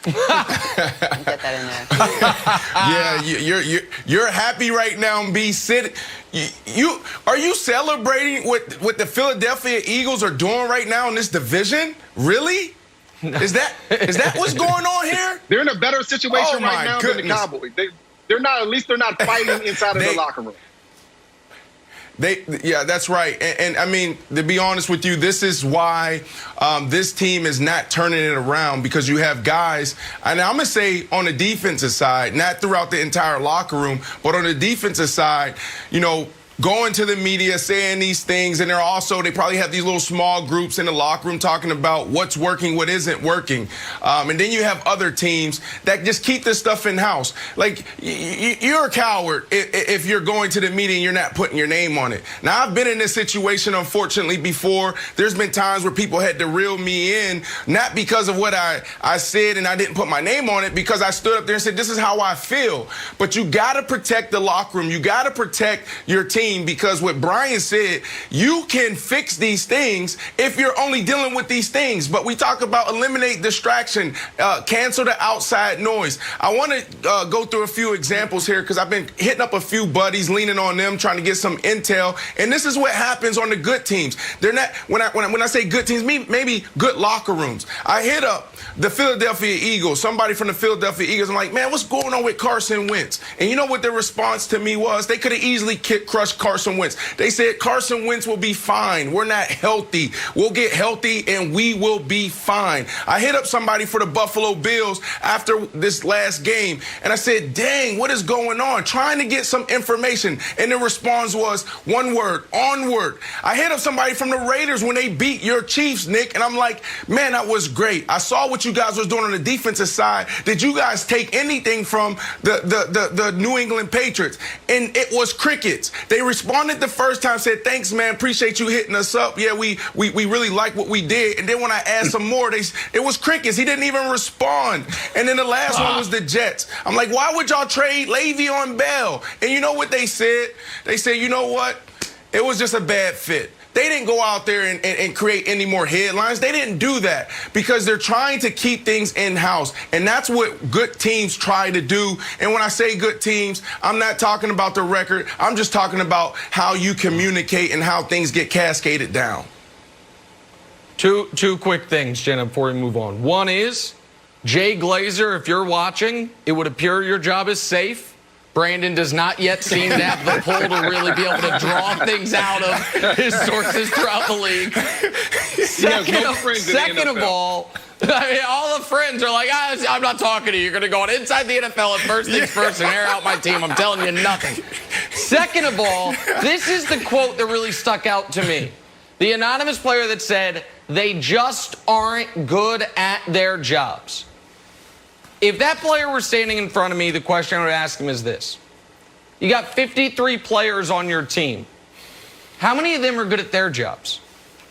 Get that in there. Yeah, you're happy right now, B. Are you celebrating what the Philadelphia Eagles are doing right now in this division? Really? Is that what's going on here? They're in a better situation right now than the Cowboys. They're not. At least they're not fighting inside of the locker room. Yeah, that's right. And I mean, to be honest with you, this is why this team is not turning it around, because you have guys, and I'm going to say on the defensive side, not throughout the entire locker room, but on the defensive side, you know, going to the media, saying these things, and they probably have these little small groups in the locker room talking about what's working, what isn't working. And then you have other teams that just keep this stuff in-house. Like, you're a coward if you're going to the media and you're not putting your name on it. Now, I've been in this situation, unfortunately, before. There's been times where people had to reel me in, not because of what I said and I didn't put my name on it, because I stood up there and said, this is how I feel. But you got to protect the locker room. You got to protect your team. Because what Brian said, you can fix these things if you're only dealing with these things. But we talk about eliminate distraction, cancel the outside noise. I want to go through a few examples here, because I've been hitting up a few buddies, leaning on them, trying to get some intel. And this is what happens on the good teams. They're not, when I say good teams, maybe good locker rooms. I hit up the Philadelphia Eagles, somebody from the Philadelphia Eagles. I'm like, man, what's going on with Carson Wentz? And you know what their response to me was? They could have easily crushed Carson Wentz. They said Carson Wentz will be fine. We're not healthy. We'll get healthy and we will be fine. I hit up somebody for the Buffalo Bills after this last game, and I said, dang, what is going on? Trying to get some information. And the response was one word, onward. I hit up somebody from the Raiders when they beat your Chiefs, Nick, and I'm like, man, that was great. I saw what you guys was doing on the defensive side. Did you guys take anything from the New England Patriots? And it was crickets. They responded the first time, said, thanks, man, appreciate you hitting us up. Yeah, we really like what we did. And then when I asked some more, it was crickets. He didn't even respond. And then the last one was the Jets. I'm like, why would y'all trade Le'Veon Bell? And you know what they said? They said, you know what? It was just a bad fit. They didn't go out there and create any more headlines. They didn't do that because they're trying to keep things in-house. And that's what good teams try to do. And when I say good teams, I'm not talking about the record. I'm just talking about how you communicate and how things get cascaded down. Two quick things, Jenna, before we move on. One is, Jay Glazer, if you're watching, it would appear your job is safe. Brandon does not yet seem to have the pull to really be able to draw things out of his sources throughout the league. Second of all, I mean, all the friends are like, I'm not talking to you. You're going to go on Inside the NFL at First Things First and air out my team. I'm telling you nothing. Second of all, this is the quote that really stuck out to me. The anonymous player that said, they just aren't good at their jobs. If that player were standing in front of me, the question I would ask him is this. You got 53 players on your team. How many of them are good at their jobs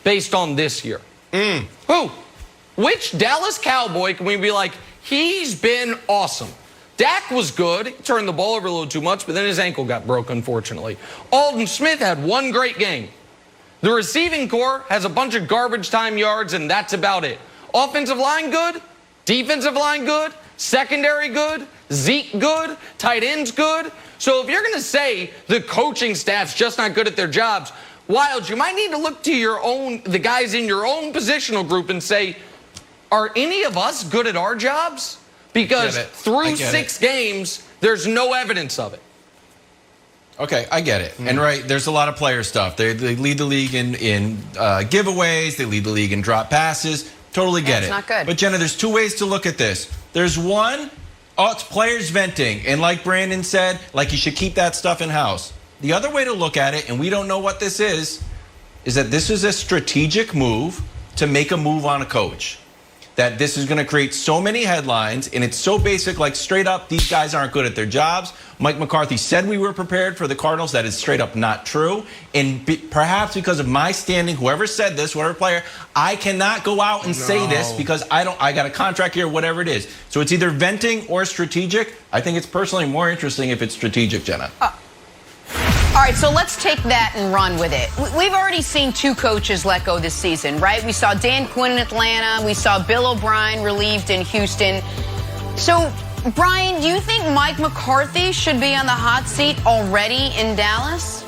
based on this year? Who? Which Dallas Cowboy can we be like, he's been awesome? Dak was good. He turned the ball over a little too much, but then his ankle got broke, unfortunately. Alden Smith had one great game. The receiving core has a bunch of garbage time yards, and that's about it. Offensive line good. Defensive line good. Secondary good, Zeke good, tight ends good. So if you're going to say the coaching staff's just not good at their jobs, Wilds, you might need to look to the guys in your own positional group and say, are any of us good at our jobs? Because through 6 games, there's no evidence of it. Okay, I get it. And right, there's a lot of player stuff. They lead the league in giveaways. They lead the league in drop passes. Totally get it. Not good. But Jenna, there's 2 ways to look at this. There's one, it's players venting. And like Brandon said, like you should keep that stuff in-house. The other way to look at it, and we don't know what this is that this is a strategic move to make a move on a coach. That this is going to create so many headlines, and it's so basic, like straight up, these guys aren't good at their jobs. Mike McCarthy said we were prepared for the Cardinals. That is straight up not true. And perhaps because of my standing, whoever said this, whatever player, I cannot go out and say this because I got a contract here, whatever it is. So it's either venting or strategic. I think it's personally more interesting if it's strategic, Jenna. All right, so let's take that and run with it. We've already seen 2 coaches let go this season, right? We saw Dan Quinn in Atlanta. We saw Bill O'Brien relieved in Houston. So, Brian, do you think Mike McCarthy should be on the hot seat already in Dallas?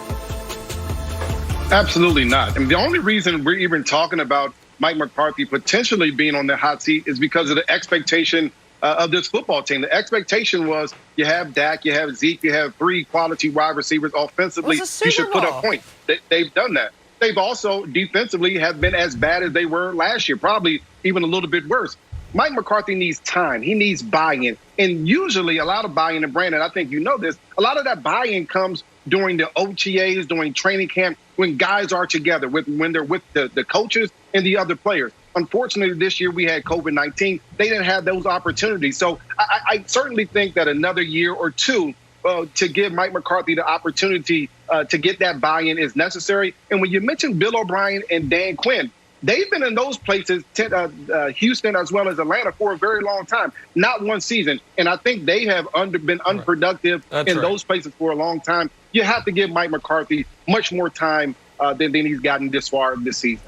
Absolutely not. I mean, the only reason we're even talking about Mike McCarthy potentially being on the hot seat is because of the expectation of this football team. The expectation was you have Dak, you have Zeke, you have 3 quality wide receivers offensively. You should put up points. They've done that. They've also defensively have been as bad as they were last year, probably even a little bit worse. Mike McCarthy needs time. He needs buy-in. And usually a lot of buy-in, and Brandon, I think you know this, a lot of that buy-in comes during the OTAs, during training camp, when guys are together, when they're with the coaches and the other players. Unfortunately, this year we had COVID-19. They didn't have those opportunities. So I certainly think that another year or 2 to give Mike McCarthy the opportunity to get that buy-in is necessary. And when you mention Bill O'Brien and Dan Quinn, they've been in those places, Houston as well as Atlanta, for a very long time, not one season. And I think they have been unproductive those places for a long time. You have to give Mike McCarthy much more time than he's gotten this far this season.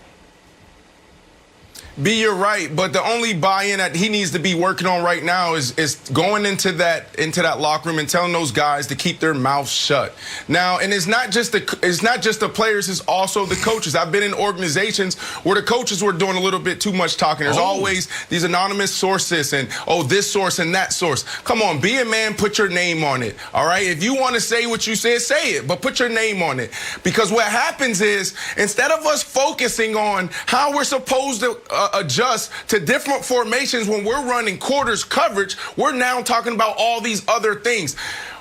B, you're right, but the only buy-in that he needs to be working on right now is going into that locker room and telling those guys to keep their mouths shut. Now, and it's not just the players, it's also the coaches. I've been in organizations where the coaches were doing a little bit too much talking. There's always these anonymous sources and this source and that source. Come on, be a man, put your name on it. All right, if you want to say what you said, say it, but put your name on it. Because what happens is, instead of us focusing on how we're supposed to adjust to different formations when we're running quarters coverage, we're now talking about all these other things.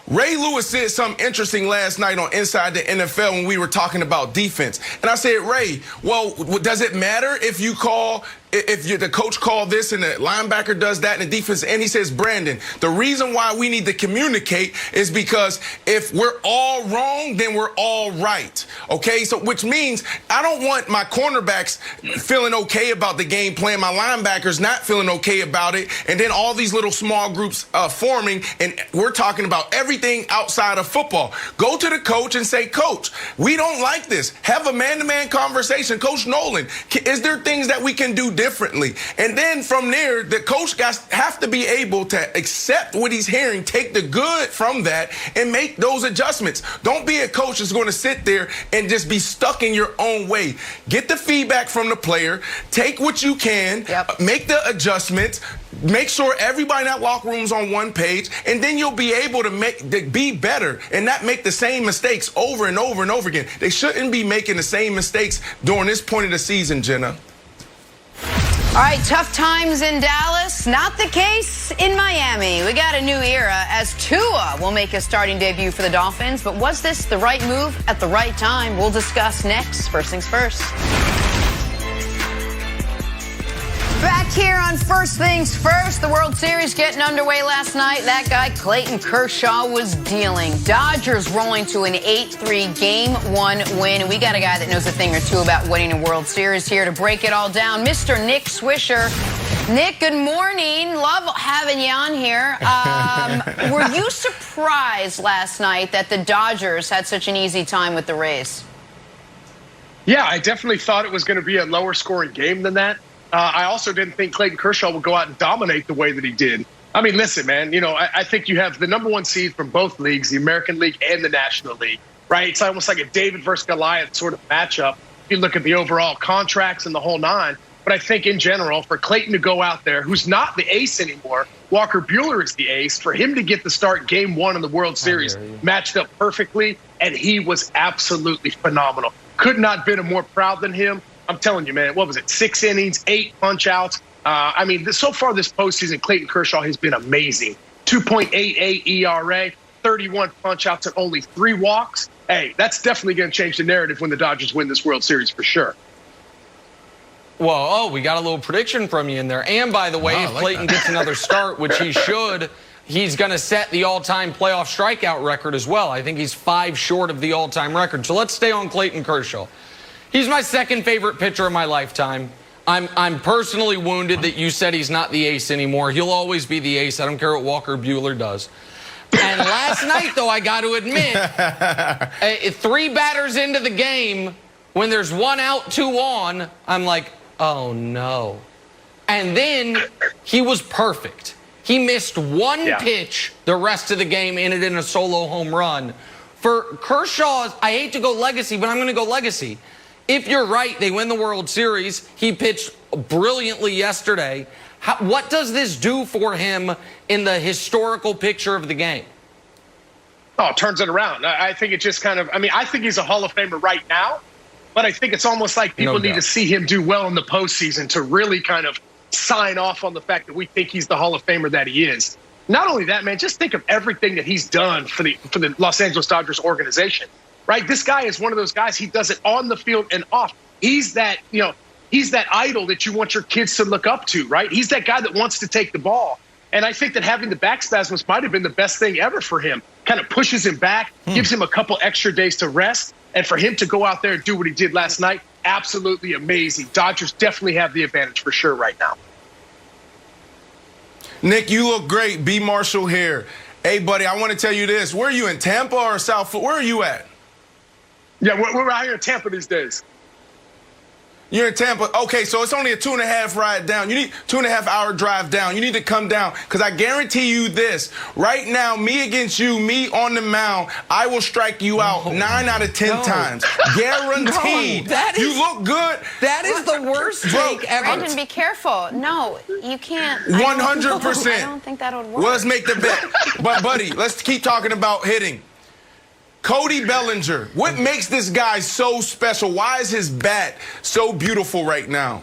Ray Lewis said something interesting last night on Inside the NFL when we were talking about defense. And I said, Ray, well, does it matter if you call if the coach called this and the linebacker does that and the defense, and he says, Brandon, the reason why we need to communicate is because if we're all wrong, then we're all right. Okay, so which means I don't want my cornerbacks feeling okay about the game plan, my linebackers not feeling okay about it, and then all these little small groups forming, and we're talking about everything outside of football. Go to the coach and say, Coach, we don't like this. Have a man-to-man conversation. Coach Nolan, is there things that we can do differently? And then from there, the coach have to be able to accept what he's hearing, take the good from that, and make those adjustments. Don't be a coach that's going to sit there and just be stuck in your own way. Get the feedback from the player, take what you can, make the adjustments, make sure everybody in that locker room's on one page, and then you'll be able to be better and not make the same mistakes over and over and over again. They shouldn't be making the same mistakes during this point of the season, Jenna. All right, tough times in Dallas. Not the case in Miami. We got a new era as Tua will make his starting debut for the Dolphins. But was this the right move at the right time? We'll discuss next. First things first. Back here on First Things First, the World Series getting underway last night. That guy, Clayton Kershaw, was dealing. Dodgers rolling to an 8-3 Game 1 win. And we got a guy that knows a thing or two about winning a World Series here to break it all down, Mr. Nick Swisher. Nick, good morning. Love having you on here. Were you surprised last night that the Dodgers had such an easy time with the Rays? Yeah, I definitely thought it was going to be a lower scoring game than that. I also didn't think Clayton Kershaw would go out and dominate the way that he did. I mean, listen, man, I think you have the number one seed from both leagues, the American League and the National League, right? It's almost like a David versus Goliath sort of matchup. If you look at the overall contracts and the whole nine. But I think in general, for Clayton to go out there, who's not the ace anymore, Walker Buehler is the ace, for him to get the start Game 1 in the World Series matched up perfectly, and he was absolutely phenomenal. Could not have been more proud than him. I'm telling you, man, what was it? 6 innings, 8 punch-outs. I mean, so far this postseason, Clayton Kershaw has been amazing. 2.88 ERA, 31 punch-outs, and only 3 walks. Hey, that's definitely going to change the narrative when the Dodgers win this World Series for sure. Well, we got a little prediction from you in there. And by the way, if Clayton gets another start, which he should, he's going to set the all-time playoff strikeout record as well. I think he's 5 short of the all-time record. So let's stay on Clayton Kershaw. He's my second favorite pitcher of my lifetime. I'm personally wounded that you said he's not the ace anymore. He'll always be the ace. I don't care what Walker Buehler does. And last night, though, I got to admit, 3 batters into the game, when there's 1 out, 2 on, I'm like, oh, no. And then he was perfect. He missed 1 pitch the rest of the game, ended in a solo home run. For Kershaw, I hate to go legacy, but I'm going to go legacy. If you're right, they win the World Series. He pitched brilliantly yesterday. What does this do for him in the historical picture of the game? Oh, it turns it around. I think it just kind of, I think he's a Hall of Famer right now, but I think it's almost like people need to see him do well in the postseason to really kind of sign off on the fact that we think he's the Hall of Famer that he is. Not only that, man, just think of everything that he's done for the Los Angeles Dodgers organization. Right, this guy is one of those guys. He does it on the field and off. He's that, he's that idol that you want your kids to look up to. Right, he's that guy that wants to take the ball. And I think that having the back spasms might have been the best thing ever for him. Kind of pushes him back, gives him a couple extra days to rest, and for him to go out there and do what he did last night, absolutely amazing. Dodgers definitely have the advantage for sure right now. Nick, you look great. B. Marshall here. Hey, buddy, I want to tell you this. Where are you, in Tampa or South? Where are you at? Yeah, we're out here in Tampa these days. You're in Tampa. Okay, so it's only a 2.5 ride down. You need 2.5 hour drive down. You need to come down because I guarantee you this. Right now, me against you, me on the mound, I will strike you out 9 out of 10 times. Guaranteed. You look good. That is the worst take ever. Brandon, be careful. No, you can't. 100%. I don't think that would work. Well, let's make the bet. But, buddy, let's keep talking about hitting. Cody Bellinger, what makes this guy so special? Why is his bat so beautiful right now?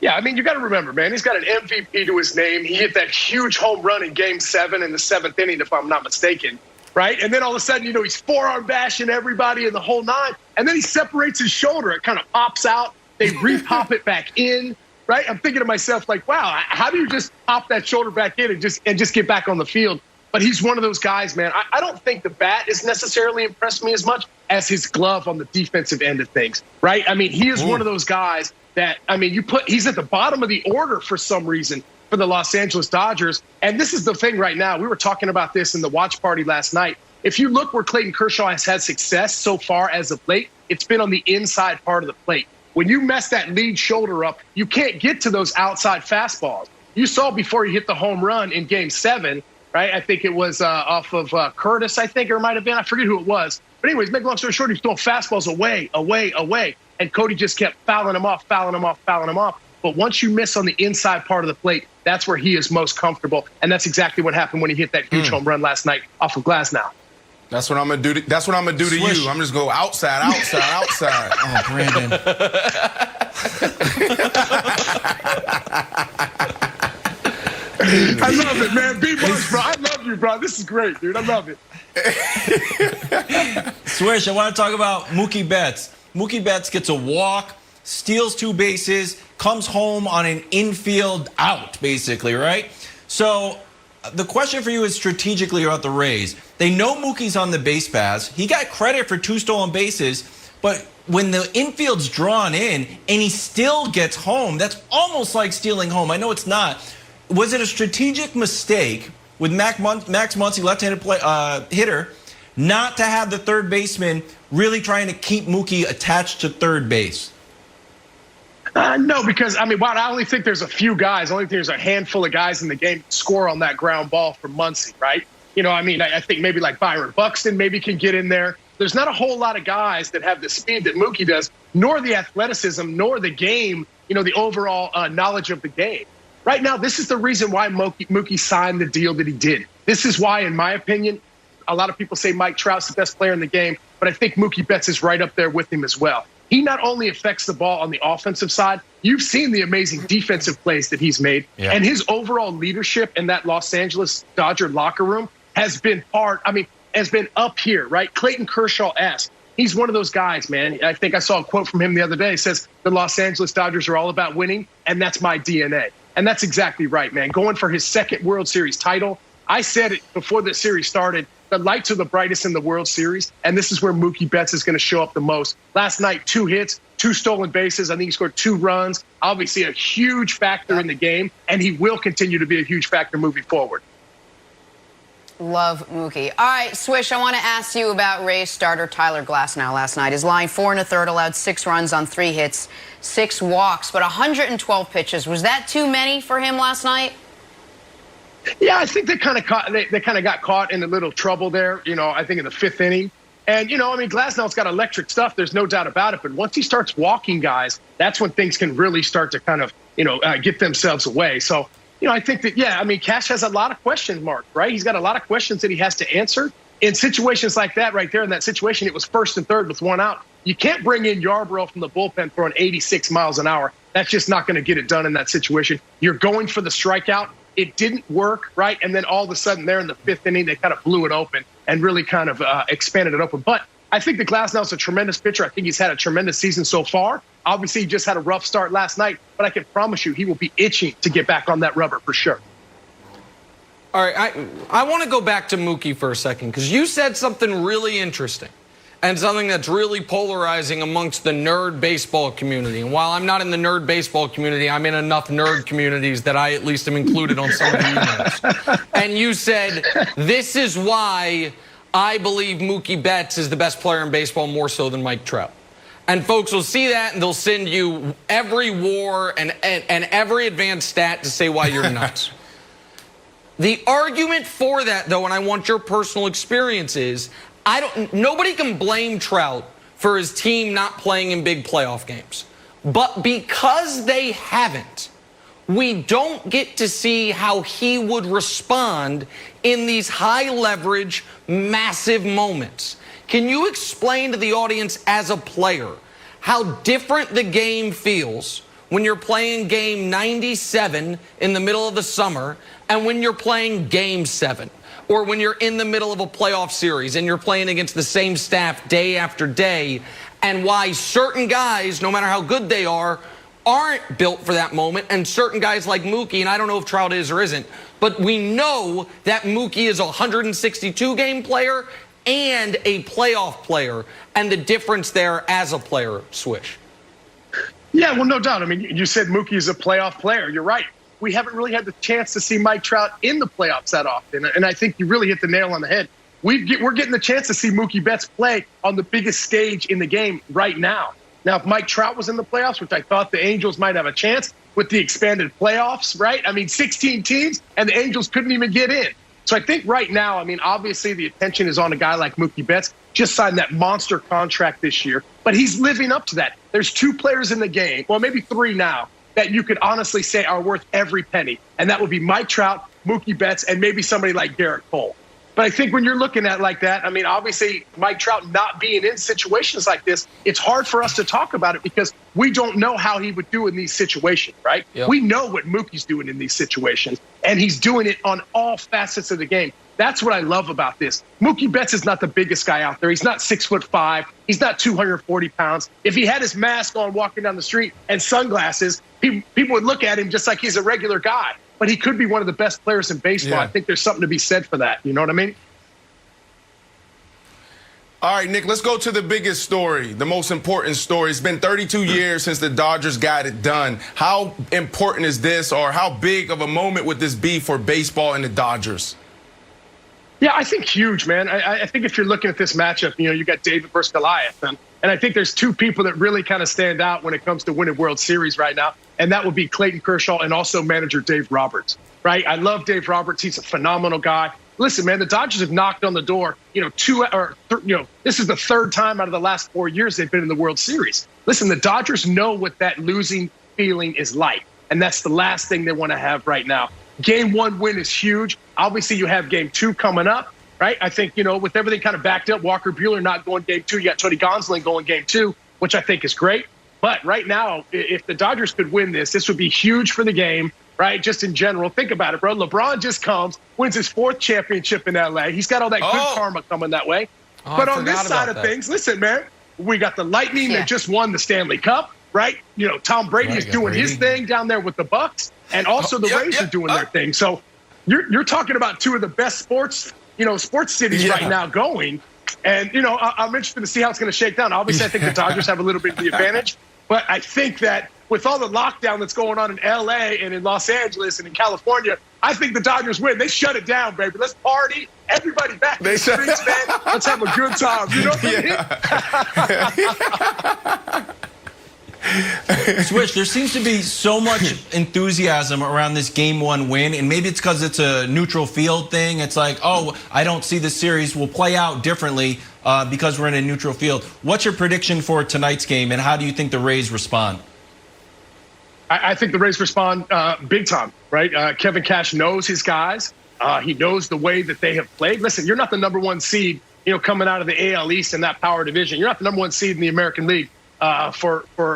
Yeah, you got to remember, man, he's got an MVP to his name. He hit that huge home run in Game 7 in the 7th inning, if I'm not mistaken, right? And then all of a sudden, he's forearm bashing everybody in the whole 9. And then he separates his shoulder. It kind of pops out. They re-pop it back in. right? I'm thinking to myself, like, wow, how do you just pop that shoulder back in and just get back on the field? But he's one of those guys, man. I don't think the bat has necessarily impressed me as much as his glove on the defensive end of things, right? I mean, he is one of those guys that, I mean, he's at the bottom of the order for some reason for the Los Angeles Dodgers. And this is the thing right now. We were talking about this in the watch party last night. If you look where Clayton Kershaw has had success so far as of late, it's been on the inside part of the plate. When you mess that lead shoulder up, you can't get to those outside fastballs. You saw before he hit the home run in Game 7, right? I think it was off of Curtis, I think, or it might have been. I forget who it was. But anyways, make a long story short, he's throwing fastballs away. And Cody just kept fouling him off. But once you miss on the inside part of the plate, that's where he is most comfortable. And that's exactly what happened when he hit that huge home run last night off of Glasnow. That's what I'm gonna do. That's what I'm gonna do to Swish. you. I'm just go outside. Oh, Brandon. I love it, man. B-Bucks, bro. I love you, bro. This is great, dude. I love it. Swish, I want to talk about Mookie Betts. Mookie Betts gets a walk, steals 2 bases, comes home on an infield out, basically, right? So the question for you is strategically about the Rays. They know Mookie's on the base paths. He got credit for 2 stolen bases, but when the infield's drawn in and he still gets home, that's almost like stealing home. I know it's not. Was it a strategic mistake with Max Muncy, left-handed hitter, not to have the third baseman really trying to keep Mookie attached to third base? No, because, I mean, I only think there's a few guys. I only think there's a handful of guys in the game that score on that ground ball for Muncy, right? You know, I mean, I think maybe like Byron Buxton maybe can get in there. There's not a whole lot of guys that have the speed that Mookie does, nor the athleticism, nor the game, you know, the overall knowledge of the game. Right now, this is the reason why Mookie signed the deal that he did. This is why, in my opinion, a lot of people say Mike Trout's the best player in the game, but I think Mookie Betts is right up there with him as well. He not only affects the ball on the offensive side, you've seen the amazing defensive plays that he's made, and his overall leadership in that Los Angeles Dodger locker room has been has been up here, right? Clayton Kershaw-esque. He's one of those guys, man. I think I saw a quote from him the other day. It says, the Los Angeles Dodgers are all about winning, and that's my DNA. And that's exactly right, man. Going for his 2nd World Series title. I said it before the series started. The lights are the brightest in the World Series, and this is where Mookie Betts is going to show up the most. Last night, 2 hits, 2 stolen bases. I think he scored 2 runs. Obviously, a huge factor in the game, and he will continue to be a huge factor moving forward. Love Mookie. All right, Swish, I want to ask you about Rays starter Tyler Glasnow last night. His line 4 1/3, allowed 6 runs on 3 hits, 6 walks, but 112 pitches. Was that too many for him last night? Yeah, I think they kind of got caught in a little trouble there, you know, I think in the 5th inning. And, you know, I mean, Glasnow's got electric stuff. There's no doubt about it. But once he starts walking guys, that's when things can really start to kind of, you know, get themselves away. So, you know, I think that, yeah, I mean, Cash has a lot of question marks, right? He's got a lot of questions that he has to answer. In situations like that right there, in that situation, it was 1st and 3rd with 1 out. You can't bring in Yarbrough from the bullpen throwing 86 miles an hour. That's just not going to get it done in that situation. You're going for the strikeout. It didn't work, right? And then all of a sudden there in the 5th inning, they kind of blew it open and really kind of expanded it open. But I think that Glasnow's a tremendous pitcher. I think he's had a tremendous season so far. Obviously, he just had a rough start last night, but I can promise you he will be itching to get back on that rubber for sure. All right, I want to go back to Mookie for a second because you said something really interesting and something that's really polarizing amongst the nerd baseball community. And while I'm not in the nerd baseball community, I'm in enough nerd communities that I at least am included on some of the emails. And you said, this is why I believe Mookie Betts is the best player in baseball more so than Mike Trout. And folks will see that and they'll send you every WAR and every advanced stat to say why you're nuts. The argument for that, though, and I want your personal experience is, nobody can blame Trout for his team not playing in big playoff games. But because they haven't, we don't get to see how he would respond in these high leverage, massive moments. Can you explain to the audience as a player how different the game feels when you're playing game 97 in the middle of the summer and when you're playing game 7? Or when you're in the middle of a playoff series and you're playing against the same staff day after day, and why certain guys, no matter how good they are aren't built for that moment, and certain guys like Mookie, and I don't know if Trout is or isn't, but we know that Mookie is a 162-game player and a playoff player, and the difference there as a player, Swish. Yeah, well, no doubt. I mean, you said Mookie is a playoff player. You're right. We haven't really had the chance to see Mike Trout in the playoffs that often, and I think you really hit the nail on the head. We're getting the chance to see Mookie Betts play on the biggest stage in the game right now. Now, if Mike Trout was in the playoffs, which I thought the Angels might have a chance with the expanded playoffs, right? I mean, 16 teams, and the Angels couldn't even get in. So I think right now, I mean, obviously the attention is on a guy like Mookie Betts, just signed that monster contract this year, but he's living up to that. There's 2 players in the game, well, maybe 3 now, that you could honestly say are worth every penny, and that would be Mike Trout, Mookie Betts, and maybe somebody like Garrett Cole. But I think when you're looking at it like that, I mean, obviously Mike Trout not being in situations like this, it's hard for us to talk about it because we don't know how he would do in these situations, right? Yep. We know what Mookie's doing in these situations, and he's doing it on all facets of the game. That's what I love about this. Mookie Betts is not the biggest guy out there. He's not 6'5". He's not 240 pounds. If he had his mask on walking down the street and sunglasses, people would look at him just like he's a regular guy. But he could be one of the best players in baseball. Yeah. I think there's something to be said for that. You know what I mean? All right, Nick, let's go to the biggest story, the most important story. It's been 32 years since the Dodgers got it done. How important is this, or how big of a moment would this be for baseball and the Dodgers? Yeah, I think huge, man. I think if you're looking at this matchup, you got David versus Goliath. And I think there's 2 people that really kind of stand out when it comes to winning World Series right now. And that would be Clayton Kershaw and also manager Dave Roberts, right? I love Dave Roberts. He's a phenomenal guy. Listen, man, the Dodgers have knocked on the door, this is the 3rd time out of the last 4 years they've been in the World Series. Listen, the Dodgers know what that losing feeling is like. And that's the last thing they want to have right now. Game 1 win is huge. Obviously, you have Game 2 coming up, right? I think, with everything kind of backed up, Walker Buehler not going Game 2. You got Tony Gonsolin going Game 2, which I think is great. But right now, if the Dodgers could win this would be huge for the game, right? Just in general. Think about it, bro. LeBron just wins his 4th championship in L.A. He's got all that good karma coming that way. But on this side of things, listen, man, we got the Lightning that just won the Stanley Cup, right? Tom Brady is doing his thing down there with the Bucks, and also the Rays are doing their thing. So you're talking about 2 of the best sports cities right now going. And, I'm interested to see how it's going to shake down. Obviously, I think the Dodgers have a little bit of the advantage. But I think that with all the lockdown that's going on in L.A. and in Los Angeles and in California, I think the Dodgers win. They shut it down, baby. Let's party. Everybody back in the streets, man. Let's have a good time. You know what I mean? Swish, there seems to be so much enthusiasm around this Game 1 win, and maybe it's because it's a neutral field thing. It's like, oh, I don't see the series will play out differently because we're in a neutral field. What's your prediction for tonight's game, and how do you think the Rays respond? I think the Rays respond big time, right? Kevin Cash knows his guys. He knows the way that they have played. Listen, you're not the number 1 seed, coming out of the AL East in that power division. You're not the number 1 seed in the American League for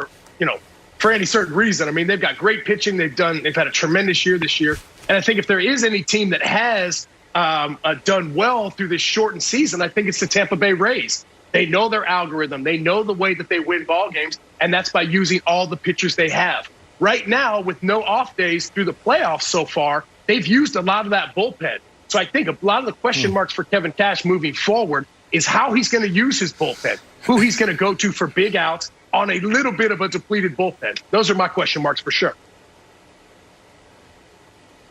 any certain reason. I mean, they've got great pitching. They've had a tremendous year this year. And I think if there is any team that has done well through this shortened season, I think it's the Tampa Bay Rays. They know their algorithm. They know the way that they win ball games, and that's by using all the pitchers they have. Right now, with no off days through the playoffs so far, they've used a lot of that bullpen. So I think a lot of the question marks for Kevin Cash moving forward is how he's going to use his bullpen, who he's going to go to for big outs on a little bit of a depleted bullpen. Those are my question marks for sure.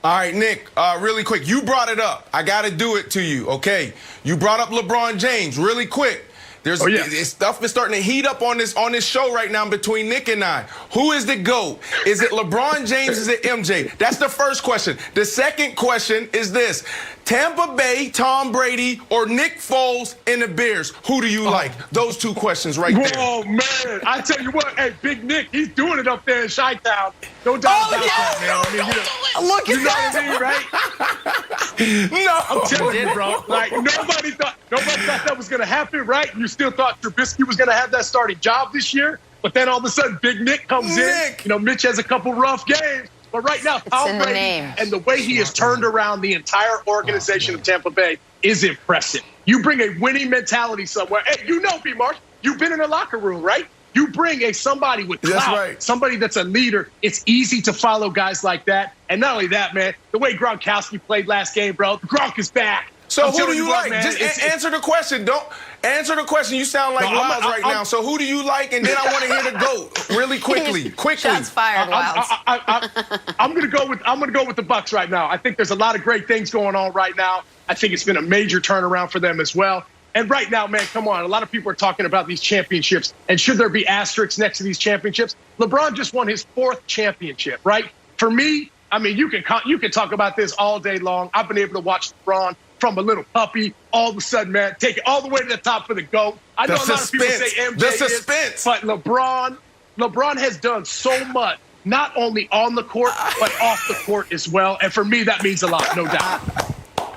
All right, Nick, really quick. You brought it up. I got to do it to you, okay? You brought up LeBron James really quick. Stuff is starting to heat up on this show right now between Nick and I. Who is the GOAT? Is it LeBron James? Is it MJ? That's the first question. The second question is this. Tampa Bay, Tom Brady, or Nick Foles and the Bears? Who do you like? Those 2 questions right there. Oh, man. I tell you what, hey, Big Nick, he's doing it up there in Chi-Town. No doubt about that, man. Look at that. What I mean, right? No. I'm telling you, bro. Like, nobody thought that was going to happen, right? You still thought Trubisky was going to have that starting job this year, but then all of a sudden, Big Nick comes in. Mitch has a couple rough games. But right now, Tom Brady and the way he has turned around the entire organization of Tampa Bay is impressive. You bring a winning mentality somewhere. Hey, B-Mark, you've been in a locker room, right? You bring somebody with clout, somebody that's a leader. It's easy to follow guys like that. And not only that, man, the way Gronkowski played last game, bro, Gronk is back. So who do you like? Man, just answer the question. Don't answer the question. You sound like Wiles right now. So who do you like? And then I want to hear the GOAT really quickly. Shots fired, Wiles. I'm gonna go with the Bucs right now. I think there's a lot of great things going on right now. I think it's been a major turnaround for them as well. And right now, man, come on. A lot of people are talking about these championships. And should there be asterisks next to these championships? LeBron just won his 4th championship, right? For me, I mean, you can talk about this all day long. I've been able to watch LeBron from a little puppy, all of a sudden, man, take it all the way to the top for the GOAT. I know a lot of people say MJ is, but LeBron has done so much, not only on the court, but off the court as well. And for me, that means a lot, no doubt.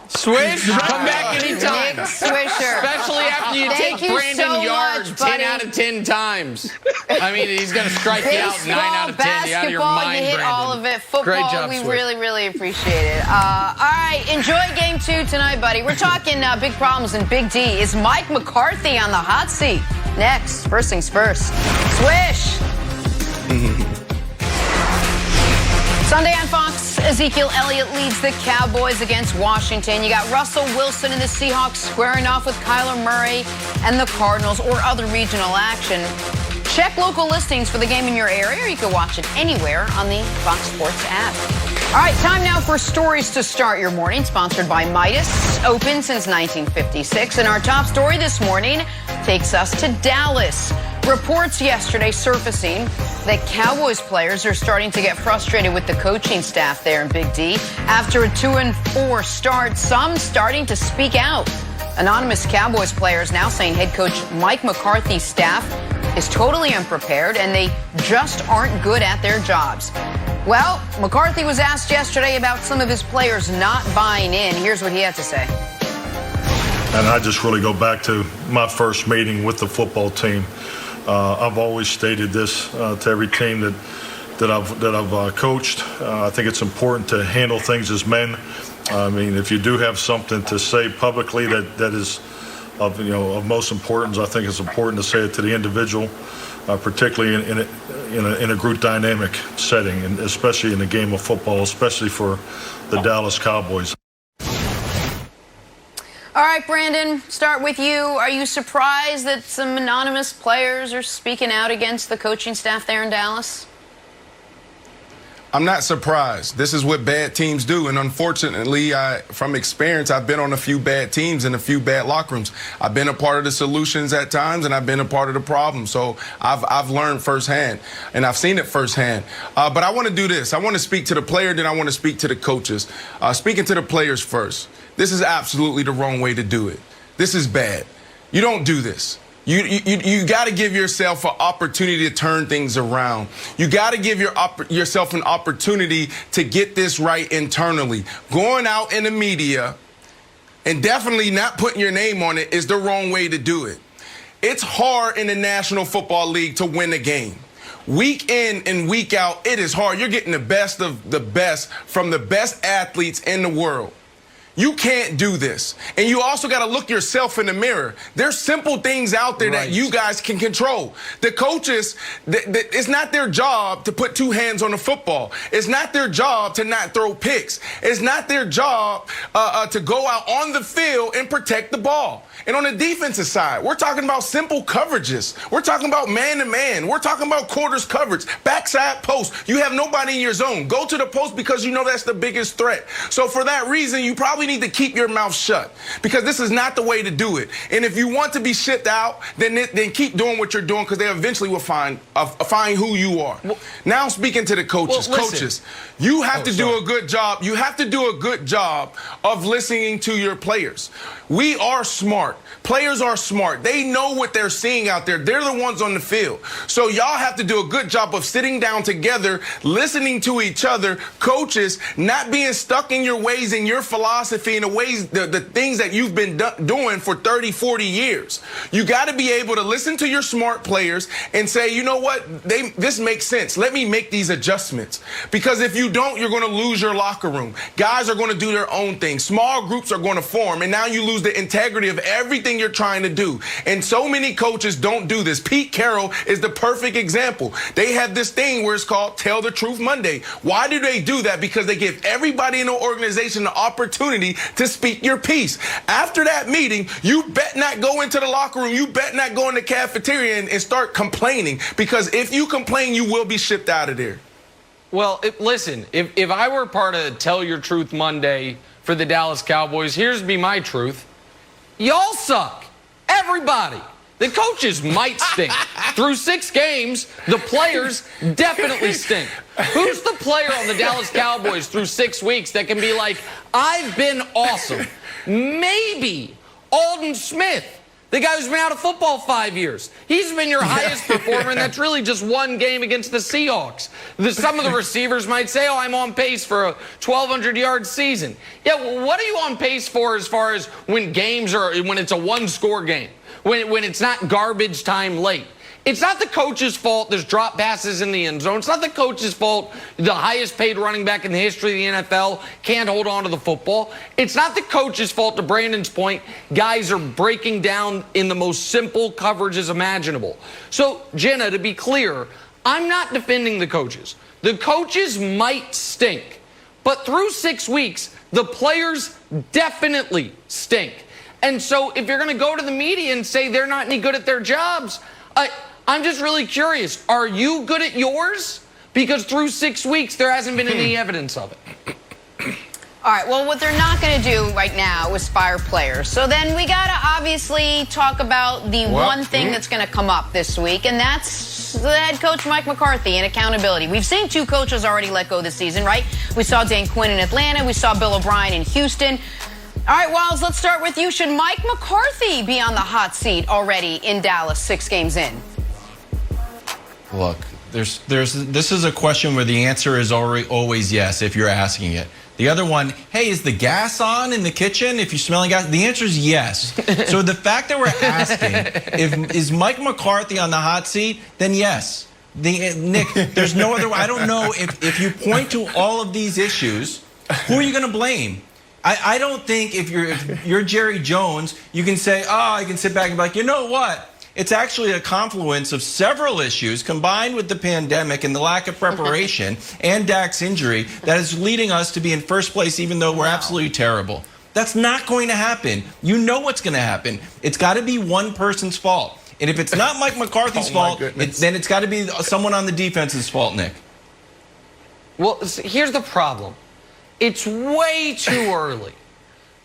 Swish, come back anytime. Nick Swisher. Especially after you take Brandon Yard 10 out of 10 times. I mean, he's going to strike you out 9 out of 10. You out of your mind, you hit Brandon. all of it. Football, Great job, we Swish. really, really appreciate it. All right, enjoy Game 2 tonight, buddy. We're talking big problems in Big D. Is Mike McCarthy on the hot seat? Next, first things first. Swish. Sunday on Fox, Ezekiel Elliott leads the Cowboys against Washington. You got Russell Wilson and the Seahawks squaring off with Kyler Murray and the Cardinals, or other regional action. Check local listings for the game in your area, or you can watch it anywhere on the Fox Sports app. All right, time now for stories to start your morning, sponsored by Midas, open since 1956. And our top story this morning takes us to Dallas. Reports yesterday surfacing that Cowboys players are starting to get frustrated with the coaching staff there in Big D. After a 2-4 start, some starting to speak out. Anonymous Cowboys players now saying head coach Mike McCarthy's staff is totally unprepared and they just aren't good at their jobs. Well, McCarthy was asked yesterday about some of his players not buying in. Here's what he had to say. And I just really go back to my first meeting with the football team. I've always stated this to every team that I've coached. I think it's important to handle things as men. I mean, if you do have something to say publicly that is of most importance, I think it's important to say it to the individual, particularly in a group dynamic setting, and especially in a game of football, especially for the Dallas Cowboys. All right, Brandon, start with you. Are you surprised that some anonymous players are speaking out against the coaching staff there in Dallas? I'm not surprised. This is what bad teams do. And unfortunately, from experience, I've been on a few bad teams and a few bad locker rooms. I've been a part of the solutions at times, and I've been a part of the problem. So I've learned firsthand, and I've seen it firsthand. But I want to do this. I want to speak to the player, then I want to speak to the coaches. Speaking to the players first. This is absolutely the wrong way to do it. This is bad. You don't do this. You got to give yourself an opportunity to turn things around. You got to give yourself an opportunity to get this right internally. Going out in the media and definitely not putting your name on it is the wrong way to do it. It's hard in the National Football League to win a game. Week in and week out, it is hard. You're getting the best of the best from the best athletes in the world. You can't do this. And you also got to look yourself in the mirror. There's simple things out there that you guys can control. The coaches, it's not their job to put two hands on the football. It's not their job to not throw picks. It's not their job to go out on the field and protect the ball. And on the defensive side, we're talking about simple coverages. We're talking about man-to-man. We're talking about quarters coverage, backside post. You have nobody in your zone. Go to the post because you know that's the biggest threat. So for that reason, you probably need to keep your mouth shut because this is not the way to do it. And if you want to be shipped out, then keep doing what you're doing because they eventually will find who you are. Now speaking to the coaches. Coaches, you have to do a good job. You have to do a good job of listening to your players. We are smart. Players are smart. They know what they're seeing out there. They're the ones on the field. So y'all have to do a good job of sitting down together, listening to each other. Coaches, not being stuck in your ways and your philosophy philosophy and the things that you've been doing for 30, 40 years. You got to be able to listen to your smart players and say, you know what, this makes sense. Let me make these adjustments. Because if you don't, you're going to lose your locker room. Guys are going to do their own thing. Small groups are going to form, and now you lose the integrity of everything you're trying to do. And so many coaches don't do this. Pete Carroll is the perfect example. They have this thing where it's called Tell the Truth Monday. Why do they do that? Because they give everybody in the organization the opportunity to speak your piece. After that meeting, you bet not go into the locker room. You bet not go in the cafeteria and start complaining, because if you complain, you will be shipped out of there. Well, listen, if I were part of Tell Your Truth Monday for the Dallas Cowboys, here's be my truth. Y'all suck. Everybody. The coaches might stink. Through 6 games, the players definitely stink. Who's the player on the Dallas Cowboys through 6 weeks that can be like, I've been awesome? Maybe Alden Smith, the guy who's been out of football 5 years. He's been your highest performer, and that's really just one game against the Seahawks. Some of the receivers might say, oh, I'm on pace for a 1,200-yard season. Yeah, well, what are you on pace for as far as when it's a one-score game? When it's not garbage time late. It's not the coach's fault there's drop passes in the end zone. It's not the coach's fault the highest paid running back in the history of the NFL can't hold on to the football. It's not the coach's fault, to Brandon's point, guys are breaking down in the most simple coverages imaginable. So, Jenna, to be clear, I'm not defending the coaches. The coaches might stink, but through 6 weeks, the players definitely stink. And so if you're going to go to the media and say they're not any good at their jobs, I'm just really curious. Are you good at yours? Because through 6 weeks, there hasn't been any evidence of it. All right, well, what they're not going to do right now is fire players. So then we got to obviously talk about the one thing that's going to come up this week, and that's the head coach Mike McCarthy and accountability. We've seen 2 coaches already let go this season, right? We saw Dan Quinn in Atlanta. We saw Bill O'Brien in Houston. All right, Wiles, let's start with you. Should Mike McCarthy be on the hot seat already in Dallas 6 games in? Look, this is a question where the answer is always yes if you're asking it. The other one, hey, is the gas on in the kitchen if you're smelling gas? The answer is yes. So the fact that we're asking, is Mike McCarthy on the hot seat, then yes. Nick, there's no other way. I don't know if you point to all of these issues, who are you going to blame? I don't think if you're Jerry Jones, you can say, I can sit back and be like, you know what? It's actually a confluence of several issues combined with the pandemic and the lack of preparation and Dak's injury that is leading us to be in first place, even though we're absolutely terrible. That's not going to happen. You know what's going to happen. It's got to be one person's fault. And if it's not Mike McCarthy's fault, then it's got to be someone on the defense's fault, Nick. Well, here's the problem. It's way too early.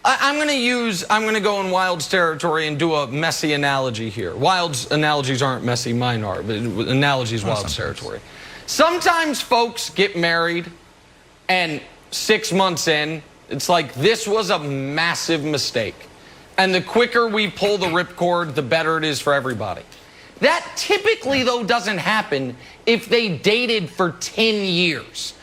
I'm going to go in Wild's territory and do a messy analogy here. Wild's analogies aren't messy, mine are, but analogies Wild's territory. Sometimes folks get married and 6 months in, it's like, this was a massive mistake. And the quicker we pull the ripcord, the better it is for everybody. That typically, though, doesn't happen if they dated for 10 years.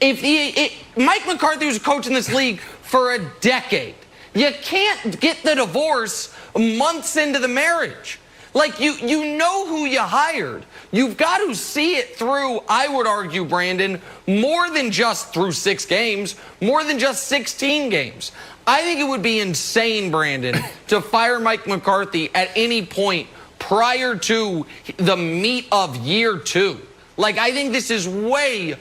Mike McCarthy was a coach in this league for a decade. You can't get the divorce months into the marriage. Like, you know who you hired. You've got to see it through, I would argue, Brandon, more than just through 6 games, more than just 16 games. I think it would be insane, Brandon, to fire Mike McCarthy at any point prior to the meat of year 2. Like, I think this is way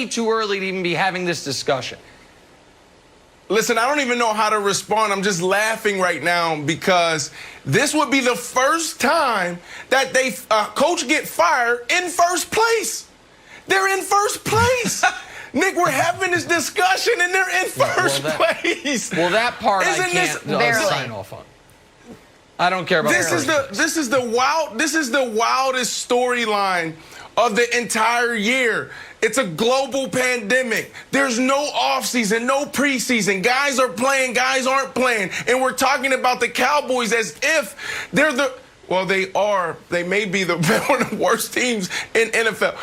too early to even be having this discussion. Listen, I don't even know how to respond. I'm just laughing right now because this would be the first time that coach get fired in first place. They're in first place. Nick, we're having this discussion and they're in first place. Well, that part I can't sign off on. I don't care about this is the wildest storyline of the entire year. It's a global pandemic. There's no offseason, no preseason. Guys are playing, guys aren't playing. And we're talking about the Cowboys as if they're they may be one of the worst teams in NFL.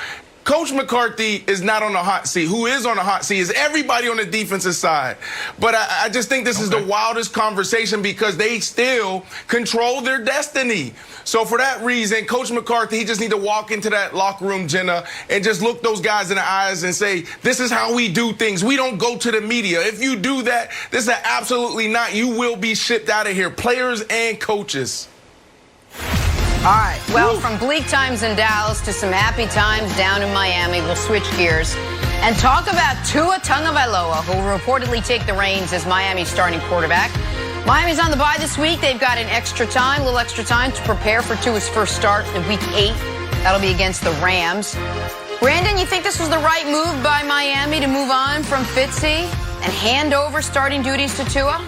Coach McCarthy is not on the hot seat. Who is on the hot seat is everybody on the defensive side. But I just think this is the wildest conversation because they still control their destiny. So for that reason, Coach McCarthy, he just need to walk into that locker room, Jenna, and just look those guys in the eyes and say, this is how we do things. We don't go to the media. If you do that, this is absolutely not. You will be shipped out of here, players and coaches. All right. Well, from bleak times in Dallas to some happy times down in Miami, we'll switch gears and talk about Tua Tagovailoa, who will reportedly take the reins as Miami's starting quarterback. Miami's on the bye this week. They've got a little extra time to prepare for Tua's first start in Week 8. That'll be against the Rams. Brandon, you think this was the right move by Miami to move on from Fitzy and hand over starting duties to Tua?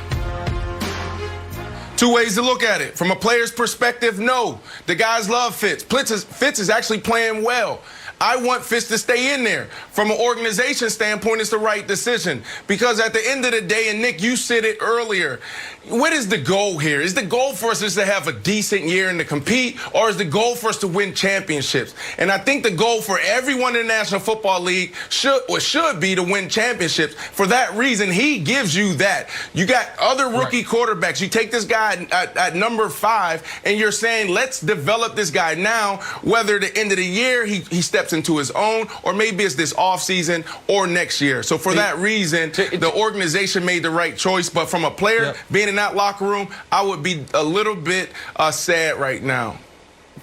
Two ways to look at it. From a player's perspective, no. The guys love Fitz. Fitz is actually playing well. I want Fitz to stay in there. From an organization standpoint, it's the right decision. Because at the end of the day, and Nick, you said it earlier, what is the goal here? Is the goal for us is to have a decent year and to compete, or is the goal for us to win championships? And I think the goal for everyone in the National Football League should be to win championships. For that reason, he gives you that. You got other rookie quarterbacks. You take this guy at number 5, and you're saying, let's develop this guy now, whether at the end of the year he steps into his own, or maybe it's this offseason or next year. So for that reason, the organization made the right choice. But from a player being in that locker room, I would be a little bit sad right now.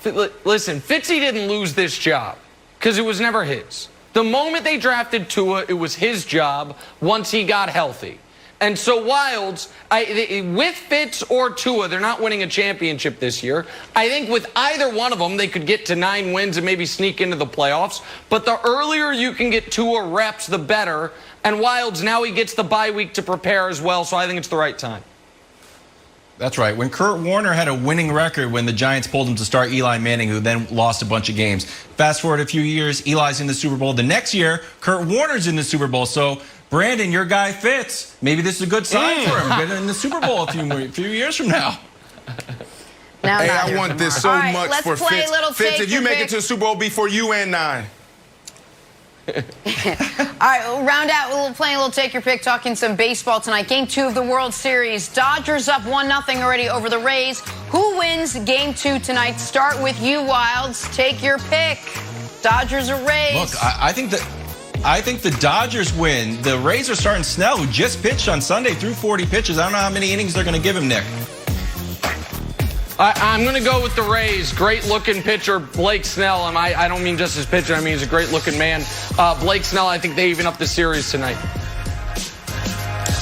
Listen, Fitzy didn't lose this job because it was never his. The moment they drafted Tua, it was his job once he got healthy. And so Wilds, with Fitz or Tua, they're not winning a championship this year. I think with either one of them, they could get to 9 wins and maybe sneak into the playoffs. But the earlier you can get Tua reps, the better. And Wilds, now he gets the bye week to prepare as well, so I think it's the right time. That's right. When Kurt Warner had a winning record when the Giants pulled him to start Eli Manning, who then lost a bunch of games. Fast forward a few years, Eli's in the Super Bowl. The next year, Kurt Warner's in the Super Bowl. So, Brandon, your guy Fitz. Maybe this is a good sign for him. Get in the Super Bowl a few years from now. Hey, I want this so much for Fitz. Fitz, if you make it to the Super Bowl before you and 9. All right, we'll round out. We'll play a little take your pick, talking some baseball tonight. Game 2 of the World Series. Dodgers up 1-0 already over the Rays. Who wins Game 2 tonight? Start with you, Wilds. Take your pick. Dodgers or Rays? Look, I think the Dodgers win. The Rays are starting Snell, who just pitched on Sunday, threw 40 pitches. I don't know how many innings they're going to give him, Nick. I'm going to go with the Rays. Great-looking pitcher, Blake Snell. And I don't mean just his pitcher. I mean he's a great-looking man. Blake Snell, I think they even up the series tonight.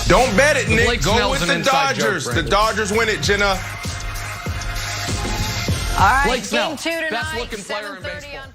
Don't bet it, Nick. Go Snell's with the Dodgers. The Dodgers win it, Jenna. All right, Blake Snell, Game 2 tonight, best-looking player in 7:30 baseball. on